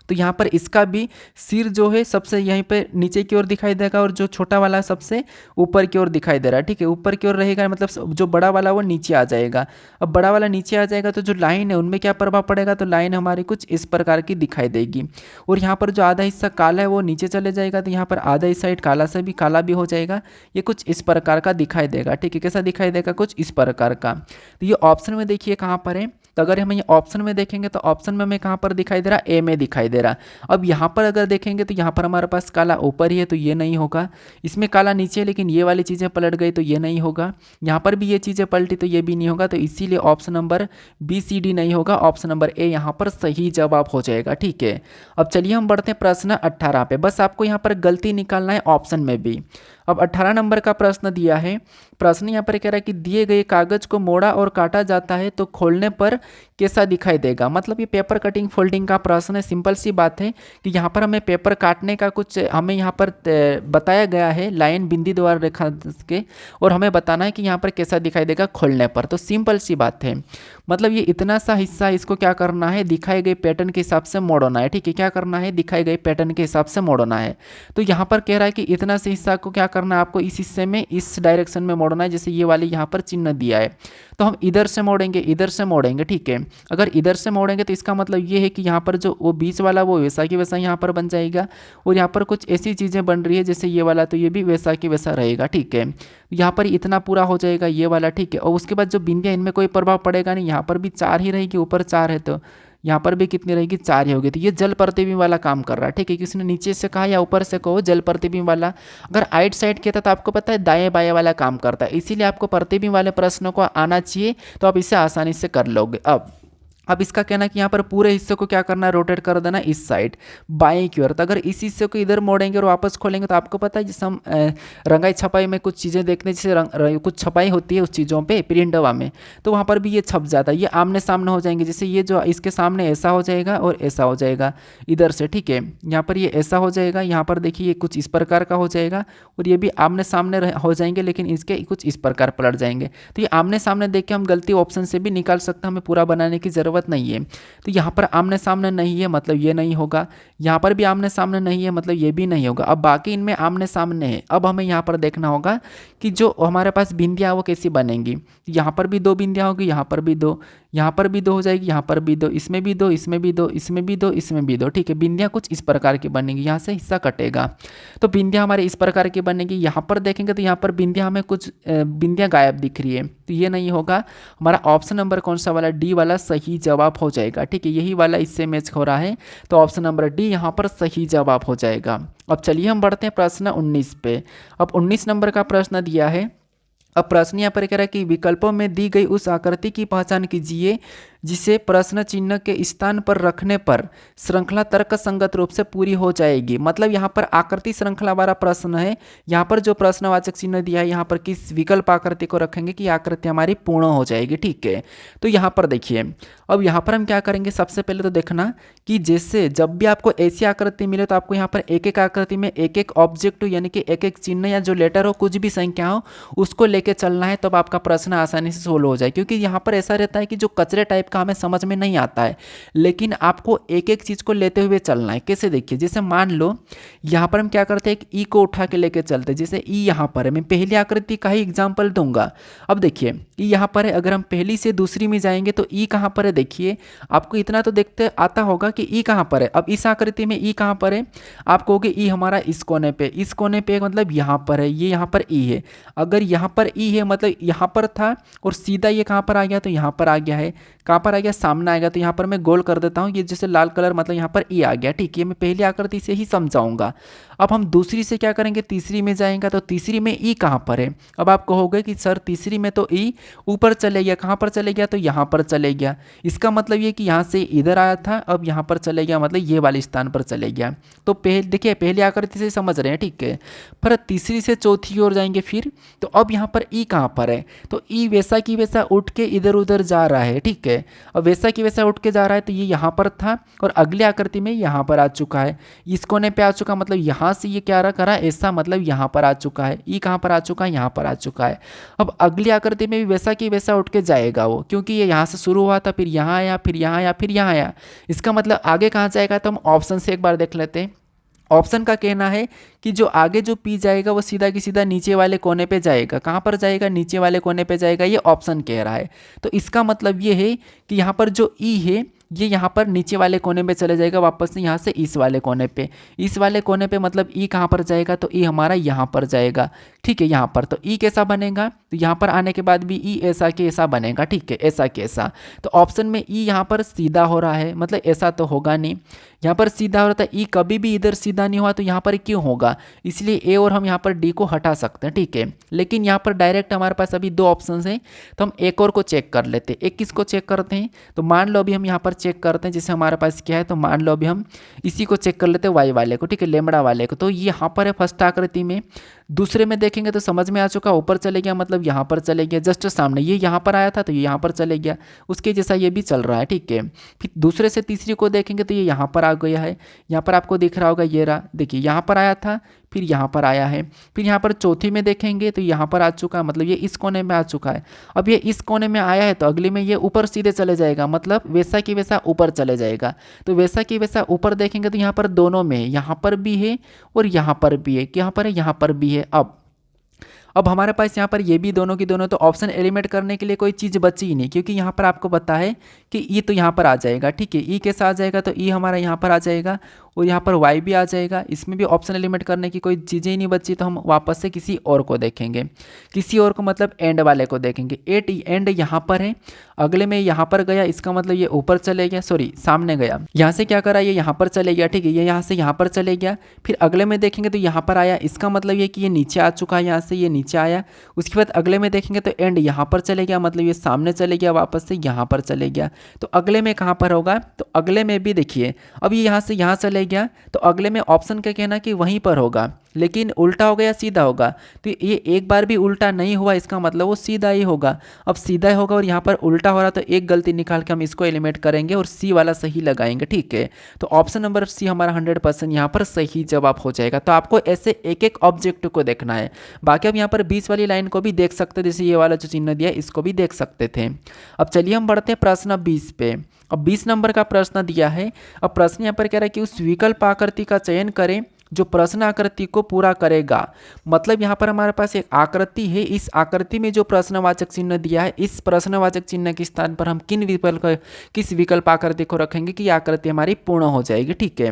तो यहाँ पर इसका भी सिर जो है सबसे यहीं पे नीचे की ओर दिखाई देगा, और जो छोटा वाला सबसे ऊपर की ओर दिखाई दे रहा है। ठीक है, ऊपर की ओर रहेगा, मतलब जो बड़ा वाला वो नीचे आ जाएगा। अब बड़ा वाला नीचे आ जाएगा तो जो लाइन है उनमें क्या प्रभाव पड़ेगा, तो लाइन हमारी कुछ इस प्रकार की दिखाई देगी। और यहाँ पर जो आधा हिस्सा काला है वो नीचे चले जाएगा, तो यहाँ पर आधा हिस्सा काला से भी काला भी हो जाएगा। ये कुछ इस प्रकार का दिखाई देगा। ठीक है, कैसा दिखाई देगा, कुछ इस प्रकार का। तो ये ऑप्शन में देखिए कहाँ पर है, तो अगर हम ये ऑप्शन में देखेंगे तो ऑप्शन में हमें कहाँ पर दिखाई दे रहा है, ए में दिखाई दे रहा। अब यहाँ पर अगर देखेंगे तो यहाँ पर हमारे पास काला ऊपर ही है, तो ये नहीं होगा। इसमें काला नीचे है, लेकिन ये वाली चीज़ें पलट गई तो ये नहीं होगा। यहाँ पर भी ये चीज़ें पलटी तो ये भी नहीं होगा। तो इसीलिए option number B C D नहीं होगा, ऑप्शन नंबर ए यहाँ पर सही जवाब हो जाएगा। ठीक है, अब चलिए हम बढ़ते हैं प्रश्न 18 पे। बस आपको यहाँ पर गलती निकालना है ऑप्शन में भी। अब 18 नंबर का प्रश्न दिया है। प्रश्न यहाँ पर कह रहा है कि दिए गए कागज को मोड़ा और काटा जाता है तो खोलने पर कैसा दिखाई देगा। मतलब ये पेपर कटिंग फोल्डिंग का प्रश्न है। सिंपल सी बात है कि यहाँ पर हमें पेपर काटने का कुछ हमें यहाँ पर बताया गया है लाइन बिंदी द्वारा रेखा के, और हमें बताना है कि यहाँ पर कैसा दिखाई देगा खोलने पर। तो सिंपल सी बात है, मतलब ये इतना सा हिस्सा इसको क्या करना है, दिखाए गए पैटर्न के हिसाब से मोड़ना है। ठीक है, क्या करना है, दिखाए गए पैटर्न के हिसाब से मोड़ना है। तो यहाँ पर कह रहा है कि इतना से हिस्सा को क्या करना है, आपको इस हिस्से में इस डायरेक्शन में मोड़ना है। जैसे ये वाले यहाँ पर चिन्ह दिया है तो हम इधर से मोड़ेंगे, इधर से मोड़ेंगे। ठीक है, अगर इधर से मोड़ेंगे तो इसका मतलब ये है कि यहाँ पर जो वो बीच वाला वो वैसा की वैसा यहाँ पर बन जाएगा, और यहाँ पर कुछ ऐसी चीज़ें बन रही है जैसे ये वाला, तो ये भी वैसा की वैसा रहेगा। ठीक है, यहाँ पर इतना पूरा हो जाएगा ये वाला। ठीक है, और उसके बाद जो बिंदियाँ इनमें कोई प्रभाव पड़ेगा नहीं, यहाँ पर भी 4 ही रहेगी, ऊपर 4 है तो यहाँ पर भी कितनी रहेगी, 4 ही होगी। तो ये जल प्रतिबिंब वाला काम कर रहा है। ठीक है, किसी ने नीचे से कहा या ऊपर से कहो जल प्रतिबिंब वाला। अगर आइट साइड कहता तो आपको पता है दाएं बाएं वाला काम करता है, इसीलिए आपको प्रतिबिंब वाले प्रश्नों को आना चाहिए, तो आप इसे आसानी से कर लोगे। अब इसका कहना कि यहाँ पर पूरे हिस्से को क्या करना है, रोटेट कर देना इस साइड बाएं की ओर। तो अगर इस हिस्से को इधर मोड़ेंगे और वापस खोलेंगे तो आपको पता है जैसे हम रंगाई छपाई में कुछ चीज़ें देखने, जैसे कुछ छपाई होती है उस चीज़ों पे प्रिंटवा में, तो वहाँ पर भी ये छप जाता है, ये आमने सामने हो जाएंगे। जैसे ये जो इसके सामने ऐसा हो जाएगा और ऐसा हो जाएगा इधर से। ठीक है, यहाँ पर ये ऐसा हो जाएगा, यहाँ पर देखिए ये कुछ इस प्रकार का हो जाएगा, और ये भी आमने सामने हो जाएंगे, लेकिन इसके कुछ इस प्रकार पलट जाएंगे। तो ये आमने सामने देख के हम गलती ऑप्शन से भी निकाल सकते हैं, हमें पूरा बनाने की जरूरत नहीं है। तो यहाँ पर आमने सामने नहीं है मतलब ये नहीं होगा, यहाँ पर भी आमने सामने नहीं है मतलब ये भी नहीं होगा। अब बाकी इनमें आमने सामने है। अब हमें यहाँ पर देखना होगा कि जो हमारे पास बिंदियाँ वो कैसी बनेंगी। यहाँ पर भी 2 बिंदियाँ होगी, यहाँ पर भी 2, यहाँ पर भी 2 हो जाएगी, यहाँ पर भी 2, इसमें भी 2, इसमें भी 2, इसमें भी 2, इसमें भी 2। ठीक है, बिंदियाँ कुछ इस प्रकार की बनेंगी, यहाँ से हिस्सा कटेगा तो बिंदियाँ हमारे इस प्रकार की बनेगी। यहाँ पर देखेंगे तो यहाँ पर बिंदियाँ हमें कुछ बिंदियाँ गायब दिख रही है, तो ये नहीं होगा। हमारा ऑप्शन नंबर कौन सा वाला, डी वाला सही जवाब हो जाएगा। ठीक है, यही वाला इससे मैच हो रहा है, तो ऑप्शन नंबर डी यहाँ पर सही जवाब हो जाएगा। अब चलिए हम बढ़ते हैं प्रश्न 19 पे। अब 19 नंबर का प्रश्न दिया है। अब प्रश्न यहाँ पर कह रहा है कि विकल्पों में दी गई उस आकृति की पहचान कीजिए जिसे प्रश्न चिन्ह के स्थान पर रखने पर श्रृंखला तर्क संगत रूप से पूरी हो जाएगी। मतलब यहाँ पर आकृति श्रृंखला वाला प्रश्न है। यहाँ पर जो प्रश्नवाचक चिन्ह दिया है, यहाँ पर किस विकल्प आकृति को रखेंगे कि आकृति हमारी पूर्ण हो जाएगी। ठीक है, तो यहाँ पर देखिए, अब यहाँ पर हम क्या करेंगे, सबसे पहले तो देखना कि जैसे जब भी आपको ऐसी आकृति मिले तो आपको यहाँ पर एक एक आकृति में एक एक ऑब्जेक्ट यानी कि एक एक चिन्ह या जो लेटर हो, कुछ भी संख्या हो, उसको लेके चलना है, तब आपका प्रश्न आसानी से सोल्व हो जाए। क्योंकि यहाँ पर ऐसा रहता है कि जो कचरे टाइप का हमें समझ में नहीं आता है, लेकिन आपको एक एक चीज को लेते हुए चलना है। कैसे, देखिए, जैसे मान लो यहाँ पर हम क्या करते हैं, एक ई को उठा के लेके चलते हैं। जैसे ई यहाँ पर है, मैं पहली आकृति का ही एग्जांपल दूंगा। अब देखिए ई यहाँ पर है, अगर हम पहली से दूसरी में जाएंगे तो ई कहाँ पर है, देखिए आपको इतना तो देखते आता होगा कि ई कहाँ पर है। अब इस आकृति में ई कहाँ पर है, आप कहोगे ई हमारा इस कोने पे मतलब यहाँ पर है, ये यहाँ पर ई है। अगर यहाँ पर ई है मतलब यहाँ पर था, और सीधा ये कहाँ पर आ गया, तो यहाँ पर आ गया है। कहाँ पर आ गया, सामने आएगा। तो यहाँ पर मैं गोल कर देता हूँ, ये जैसे लाल कलर मतलब यहाँ पर ई आ गया। ठीक है, मैं पहली आकृति से ही समझाऊंगा। अब हम दूसरी से क्या करेंगे, तीसरी में जाएंगे, तो तीसरी में ई कहाँ पर है। अब आप कहोगे कि सर तीसरी में तो ई ऊपर चले गया, कहाँ पर चले गया, तो यहाँ पर चले गया। इसका मतलब ये कि यहाँ से इधर आया था, अब यहाँ पर चले गया, मतलब ये वाले स्थान पर चले गया। तो देखिए पहली आकृति से समझ रहे हैं। ठीक है, फिर तीसरी से चौथी ओर जाएंगे फिर, तो अब यहाँ पर ई कहाँ पर है, तो ई वैसा की वैसा उठ के इधर उधर जा रहा है। ठीक है, अब वैसा की वैसा उठ के जा रहा है, तो ये यहाँ पर था और अगली आकृति में यहाँ पर आ चुका है, इस कोने पे आ चुका, मतलब यहाँ से ये क्या करा ऐसा, मतलब यहाँ पर आ चुका है। ई कहाँ पर आ चुका है, यहाँ पर आ चुका है। अब अगली आकृति में भी वैसा की वैसा उठ के जाएगा वो, क्योंकि ये यहाँ से शुरू हुआ था, फिर यहाँ आया, फिर यहाँ आया, फिर यहाँ आया। इसका मतलब आगे कहाँ जाएगा, तो हम ऑप्शन से एक बार देख लेते हैं। ऑप्शन का कहना है कि जो आगे जो पी जाएगा वो सीधा की सीधा नीचे वाले कोने पे जाएगा। कहाँ पर जाएगा, नीचे वाले कोने पे जाएगा, ये ऑप्शन कह रहा है। तो इसका मतलब ये है कि यहाँ पर जो ई है ये यहाँ पर नीचे वाले कोने पे चले जाएगा, वापस से यहाँ से इस वाले कोने पे। इस वाले कोने पे मतलब ई कहाँ पर जाएगा, तो ई हमारा यहाँ पर जाएगा। ठीक है, यहाँ पर तो ई कैसा बनेगा, तो यहाँ पर आने के बाद भी ई ऐसा के ऐसा बनेगा। ठीक है, ऐसा के ऐसा। तो ऑप्शन में ई यहाँ पर सीधा हो रहा है, मतलब ऐसा तो होगा नहीं, यहाँ पर सीधा हो रहा था। ई कभी भी इधर सीधा नहीं हुआ, तो यहाँ पर क्यों होगा, इसलिए ए और हम यहाँ पर डी को हटा सकते हैं। ठीक है, लेकिन यहाँ पर डायरेक्ट हमारे पास अभी 2 ऑप्शन हैं, तो हम एक और को चेक कर लेते हैं। एक किसको चेक करते हैं, तो मान लो अभी हम यहाँ पर चेक करते हैं, जैसे हमारे पास क्या है, तो मान लो अभी हम इसी को चेक कर लेते हैं, वाई वाले को। ठीक है, लेमड़ा वाले को। तो ये यहाँ पर है फर्स्ट आकृति में, दूसरे में देखेंगे तो समझ में आ चुका, ऊपर चले गया मतलब यहाँ पर चले गया, जस्ट सामने, ये यहाँ पर आया था तो ये यहाँ पर चले गया, उसके जैसा ये भी चल रहा है, ठीक है। फिर दूसरे से तीसरे को देखेंगे तो ये यहाँ पर आ गया है, यहाँ पर आपको दिख रहा होगा, ये रहा, देखिए यहाँ पर आया था, फिर यहाँ पर आया है, फिर यहाँ पर चौथी में देखेंगे तो यहाँ पर आ चुका है, मतलब ये इस कोने में आ चुका है। अब ये इस कोने में आया है तो अगले में ये ऊपर सीधे चले जाएगा, मतलब वैसा की वैसा ऊपर चले जाएगा। तो वैसा की वैसा ऊपर देखेंगे तो यहाँ पर दोनों में, यहाँ पर भी है और यहाँ पर भी है, यहाँ पर है, यहाँ पर भी है। अब हमारे पास यहाँ पर ये भी दोनों की दोनों, तो ऑप्शन एलिमिनेट करने के लिए कोई चीज़ बची ही नहीं, क्योंकि यहाँ पर आपको पता है कि ई तो यहाँ पर आ जाएगा, ठीक है। ई कैसा आ जाएगा, तो ई हमारा यहाँ पर आ जाएगा और यहाँ पर वाई भी आ जाएगा, इसमें भी ऑप्शन एलिमिनेट करने की कोई चीज़ें ही नहीं बची। तो हम वापस से किसी और को देखेंगे, किसी और को मतलब एंड वाले को देखेंगे। एंड यहाँ पर है, अगले में यहाँ पर गया, इसका मतलब ये ऊपर चले गया, सॉरी सामने गया, यहाँ से क्या करा, ये यहाँ पर चले गया, ठीक है, ये यहाँ से यहाँ पर चले गया। फिर अगले में देखेंगे तो यहाँ पर आया, इसका मतलब ये कि ये नीचे आ चुका है, यहाँ से ये नीचे आया। उसके बाद अगले में देखेंगे तो एंड यहाँ पर चले गया, मतलब ये सामने चले गया, वापस से यहाँ पर चले गया। तो अगले में कहाँ पर होगा, तो अगले में भी देखिए, अब ये यहाँ से यहाँ चले गया, तो अगले में ऑप्शन क्या कहना कि वहीं पर होगा, लेकिन उल्टा होगा या सीधा होगा, तो ये एक बार भी उल्टा नहीं हुआ, इसका मतलब वो सीधा ही होगा। अब सीधा ही होगा और यहाँ पर उल्टा हो रहा, तो एक गलती निकाल के हम इसको एलिमिनेट करेंगे और सी वाला सही लगाएंगे, ठीक है। तो ऑप्शन नंबर सी हमारा 100% यहाँ पर सही जवाब हो जाएगा। तो आपको ऐसे एक एक ऑब्जेक्ट को देखना है। बाकी अब यहाँ पर 20 वाली लाइन को भी देख सकते, जैसे ये वाला जो चिन्ह दिया है इसको भी देख सकते थे। अब चलिए हम बढ़ते हैं प्रश्न 20 पे। अब 20 नंबर का प्रश्न दिया है। अब प्रश्न यहाँ पर कह रहा है कि उस विकल्प आकृति का चयन करें जो प्रश्न आकृति को पूरा करेगा। मतलब यहाँ पर हमारे पास एक आकृति है, इस आकृति में जो प्रश्नवाचक चिन्ह दिया है, इस प्रश्नवाचक चिन्ह के स्थान पर हम किस विकल्प आकृति को रखेंगे कि आकृति हमारी पूर्ण हो जाएगी, ठीक है।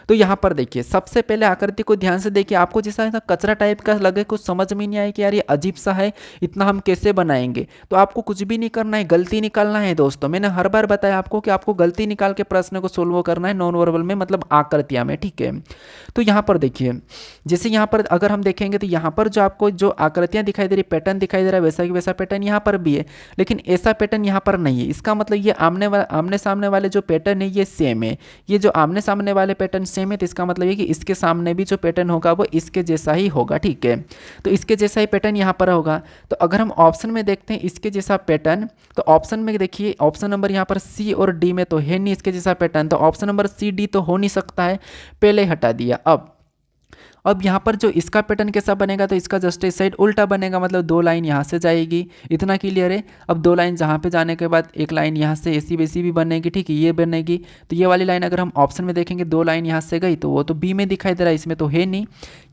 तो यहाँ पर देखिए, सबसे पहले आकृति को ध्यान से देखिए, आपको जैसा कचरा टाइप का लगे, कुछ समझ में नहीं आए कि यार ये अजीब सा है, इतना हम कैसे बनाएंगे, तो आपको कुछ भी नहीं करना है, गलती निकालना है दोस्तों। मैंने हर बार बताया आपको कि आपको गलती निकाल के प्रश्न को सोल्व करना है नॉन वर्बल में, मतलब आकृतियां में, ठीक है। तो यहाँ पर देखिए, जैसे यहाँ पर अगर हम देखेंगे तो यहाँ पर जो आपको जो आकृतियां दिखाई दे रही, पैटर्न दिखाई दे रहा है, वैसा कि वैसा पैटर्न यहाँ पर भी है, लेकिन ऐसा पैटर्न यहाँ पर नहीं है। इसका मतलब ये आमने सामने वाले जो पैटर्न है ये सेम है, ये जो आमने सामने वाले पैटर्न सेम है, तो इसका मतलब ये कि इसके सामने भी जो पैटर्न होगा वो इसके जैसा ही होगा, ठीक है। तो इसके जैसा ही पैटर्न यहाँ पर होगा। तो अगर हम ऑप्शन में देखते हैं इसके जैसा पैटर्न, तो ऑप्शन में देखिए, ऑप्शन नंबर यहाँ पर सी और डी में तो है नहीं इसके जैसा पैटर्न, तो ऑप्शन नंबर सी डी तो हो नहीं सकता है, पहले हटा दिया। अब यहाँ पर जो इसका पैटर्न कैसा बनेगा, तो इसका जस्ट इस साइड उल्टा बनेगा, मतलब दो लाइन यहाँ से जाएगी, इतना क्लियर है। अब दो लाइन जहाँ पे जाने के बाद एक लाइन यहाँ से ऐसी वैसी भी बनेगी, ठीक है, ये बनेगी। तो ये वाली लाइन अगर हम ऑप्शन में देखेंगे, दो लाइन यहाँ से गई, तो वो तो बी में दिखाई दे रहा है, इसमें तो है नहीं,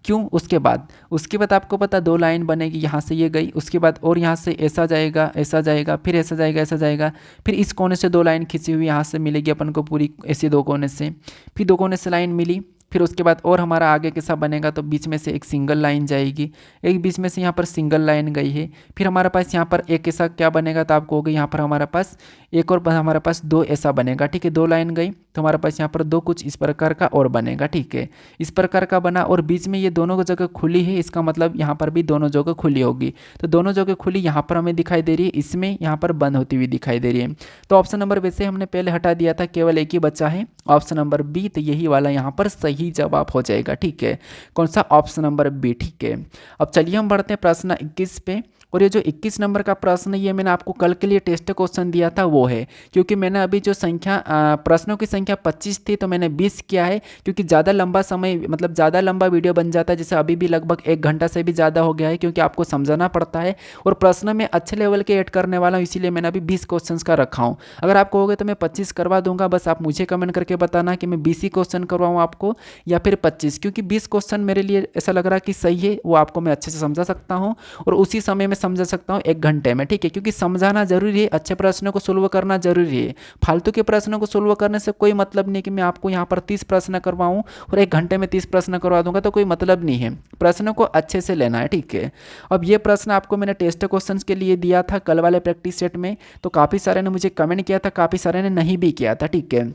क्यों। उसके बाद आपको पता दो लाइन बनेगी, यहाँ से ये गई, उसके बाद और यहाँ से ऐसा जाएगा, ऐसा जाएगा, फिर ऐसा जाएगा, ऐसा जाएगा, फिर इस कोने से दो लाइन खींची हुई यहाँ से मिलेगी अपन को पूरी, ऐसे दो कोने से, फिर दो कोने से लाइन मिली, फिर उसके बाद और हमारा आगे कैसा बनेगा, तो बीच में से एक सिंगल लाइन जाएगी, एक बीच में से यहाँ पर सिंगल लाइन गई है, फिर हमारे पास यहाँ पर एक ऐसा क्या बनेगा, तो आपको हो गई यहाँ पर हमारे पास एक और, हमारे पास दो ऐसा बनेगा, ठीक है, दो लाइन गई, तो हमारे पास यहाँ पर दो कुछ इस प्रकार का और बनेगा, ठीक है, इस प्रकार का बना, और बीच में ये दोनों जगह खुली है, इसका मतलब यहाँ पर भी दोनों जगह खुली होगी। तो दोनों जगह खुली यहाँ पर हमें दिखाई दे रही है, इसमें यहाँ पर बंद होती हुई दिखाई दे रही है। तो ऑप्शन नंबर वैसे हमने पहले हटा दिया था, केवल एक ही बचा है, ऑप्शन नंबर बी, तो यही वाला यहाँ पर सही जवाब हो जाएगा, ठीक है। कौन सा, ऑप्शन नंबर बी, ठीक है। अब चलिए हम बढ़ते हैं प्रश्न 21 पे। और ये जो 21 नंबर का प्रश्न, ये मैंने आपको कल के लिए टेस्ट क्वेश्चन दिया था, वो है, क्योंकि मैंने अभी जो प्रश्नों की संख्या 25 थी, तो मैंने 20 किया है, क्योंकि ज़्यादा लंबा समय, मतलब ज़्यादा लंबा वीडियो बन जाता है, जैसे अभी भी लगभग 1 घंटा से भी ज़्यादा हो गया है, क्योंकि आपको समझाना पड़ता है और प्रश्न में अच्छे लेवल के ऐड करने वाला हूँ, इसीलिए मैंने अभी 20 क्वेश्चन का रखा हूँ। अगर आप कहोगे तो मैं 25 करवा दूंगा, बस आप मुझे कमेंट करके बताना कि मैं 20 ही क्वेश्चन करवाऊँ आपको या फिर 25, क्योंकि 20 क्वेश्चन मेरे लिए ऐसा लग रहा है कि सही है, वो आपको मैं अच्छे से समझा सकता हूँ और उसी समय में समझा सकता हूँ 1 घंटे में, ठीक है, क्योंकि समझाना जरूरी है, अच्छे प्रश्नों को सोल्व करना जरूरी है। फालतू के प्रश्नों को सोल्व करने से कोई मतलब नहीं कि मैं आपको यहाँ पर 30 प्रश्न करवाऊँ और 1 घंटे में 30 प्रश्न करवा दूंगा, तो कोई मतलब नहीं है। प्रश्नों को अच्छे से लेना है, ठीक है। अब ये प्रश्न आपको मैंने टेस्ट क्वेश्चन के लिए दिया था कल वाले प्रैक्टिस सेट में, तो काफ़ी सारे ने मुझे कमेंट किया था, काफ़ी सारे ने नहीं भी किया था, ठीक है।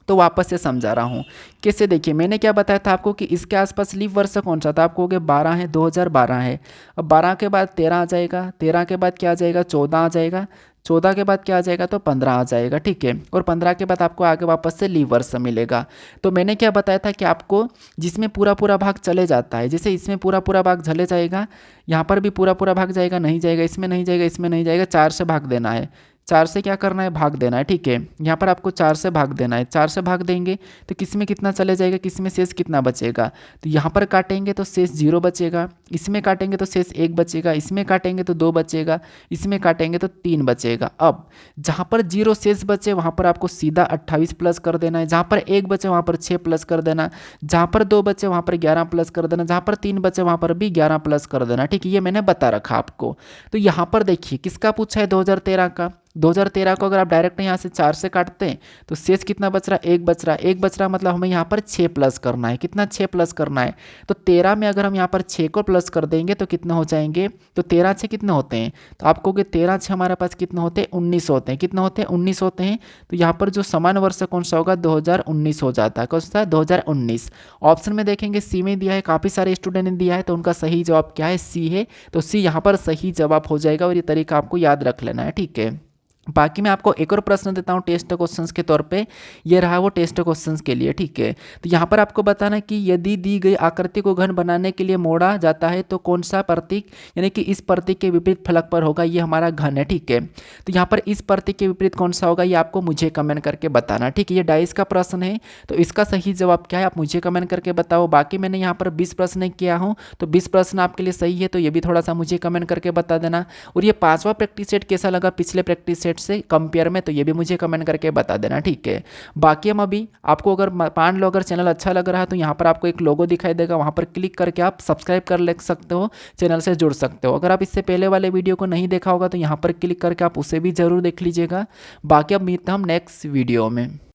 तो वापस से समझा रहा हूँ कैसे। देखिए, मैंने क्या बताया था आपको कि इसके आसपास लीप वर्ष कौन सा था, आपको हो गया 12 है, 2012 है। अब 12 के बाद 13 आ जाएगा, 13 के बाद क्या आ जाएगा, 14 आ जाएगा, 14 के बाद क्या आ जाएगा, तो 15 आ जाएगा, ठीक है। और 15 के बाद आपको आगे वापस से लीवर्स मिलेगा। तो मैंने क्या बताया था कि आपको जिसमें पूरा पूरा भाग चले जाता है, जैसे इसमें पूरा पूरा भाग चले जाएगा, यहाँ पर भी पूरा पूरा भाग जाएगा, नहीं जाएगा, इसमें नहीं जाएगा, इसमें नहीं जाएगा, 4 से भाग देना है, 4 से क्या करना है, भाग देना है, ठीक है। यहाँ पर आपको 4 से भाग देना है, 4 से भाग देंगे तो किस में कितना चले जाएगा, किस में शेष कितना बचेगा, तो यहाँ पर काटेंगे तो शेष 0 बचेगा, इसमें काटेंगे तो शेष 1 बचेगा, इसमें काटेंगे तो 2 बचेगा, इसमें काटेंगे तो 3 बचेगा। अब जहाँ पर 0 शेष बचे वहाँ पर आपको सीधा 28 प्लस कर देना है, जहाँ पर 1 बचे वहाँ पर 6 प्लस कर देना, जहाँ पर 2 बचे वहाँ पर 11 प्लस कर देना, जहाँ पर 3 बचे वहाँ पर भी 11 प्लस कर देना, ठीक है। ये मैंने बता रखा आपको। तो यहाँ पर देखिए किसका पूछा है, 2013 का। 2013 को अगर आप डायरेक्ट यहाँ से 4 से काटते हैं तो शेष कितना बच रहा है, 1 बच रहा है, 1 बच रहा मतलब हमें यहाँ पर 6 प्लस करना है, कितना 6 प्लस करना है, तो 13 में अगर हम यहाँ पर 6 को प्लस कर देंगे तो कितना हो जाएंगे, तो 13 6 कितने होते हैं, तो आपको कि 13 6 हमारे पास कितने होते हैं, 19 होते हैं, कितना होते हैं, 19 होते हैं। तो यहाँ पर जो समान वर्ष कौन सा होगा, 2019 हो जाता है, कौन सा, 2019। ऑप्शन में देखेंगे सी में दिया है, काफ़ी सारे स्टूडेंट ने दिया है, तो उनका सही जवाब क्या है, सी है। तो सी यहाँ पर सही जवाब हो जाएगा, और ये तरीका आपको याद रख लेना है, ठीक है। बाकी मैं आपको एक और प्रश्न देता हूँ टेस्ट क्वेश्चंस के तौर पे, ये रहा वो टेस्ट क्वेश्चंस के लिए, ठीक है। तो यहाँ पर आपको बताना कि यदि दी गई आकृति को घन बनाने के लिए मोड़ा जाता है तो कौन सा प्रतीक, यानी कि इस प्रतीक के विपरीत फलक पर होगा, ये हमारा घन है, ठीक है। तो यहाँ पर इस प्रतीक के विपरीत कौन सा होगा, ये आपको मुझे कमेंट करके बताना, ठीक है। ये डाइस का प्रश्न है, तो इसका सही जवाब क्या है आप मुझे कमेंट करके बताओ। बाकी मैंने यहाँ पर 20 प्रश्न किया हूँ, तो 20 प्रश्न आपके लिए सही है, तो ये भी थोड़ा सा मुझे कमेंट करके बता देना। और ये 5वां प्रैक्टिस सेट कैसा लगा पिछले प्रैक्टिस सेट से कंपेयर में, तो ये भी मुझे कमेंट करके बता देना, ठीक है। बाकी हम अभी आपको अगर मान लो अगर चैनल अच्छा लग रहा है तो यहाँ पर आपको एक लोगो दिखाई देगा, वहाँ पर क्लिक करके आप सब्सक्राइब कर ले सकते हो, चैनल से जुड़ सकते हो। अगर आप इससे पहले वाले वीडियो को नहीं देखा होगा तो यहाँ पर क्लिक करके आप उसे भी जरूर देख लीजिएगा। बाकी अब मिलते हैं हम नेक्स्ट वीडियो में।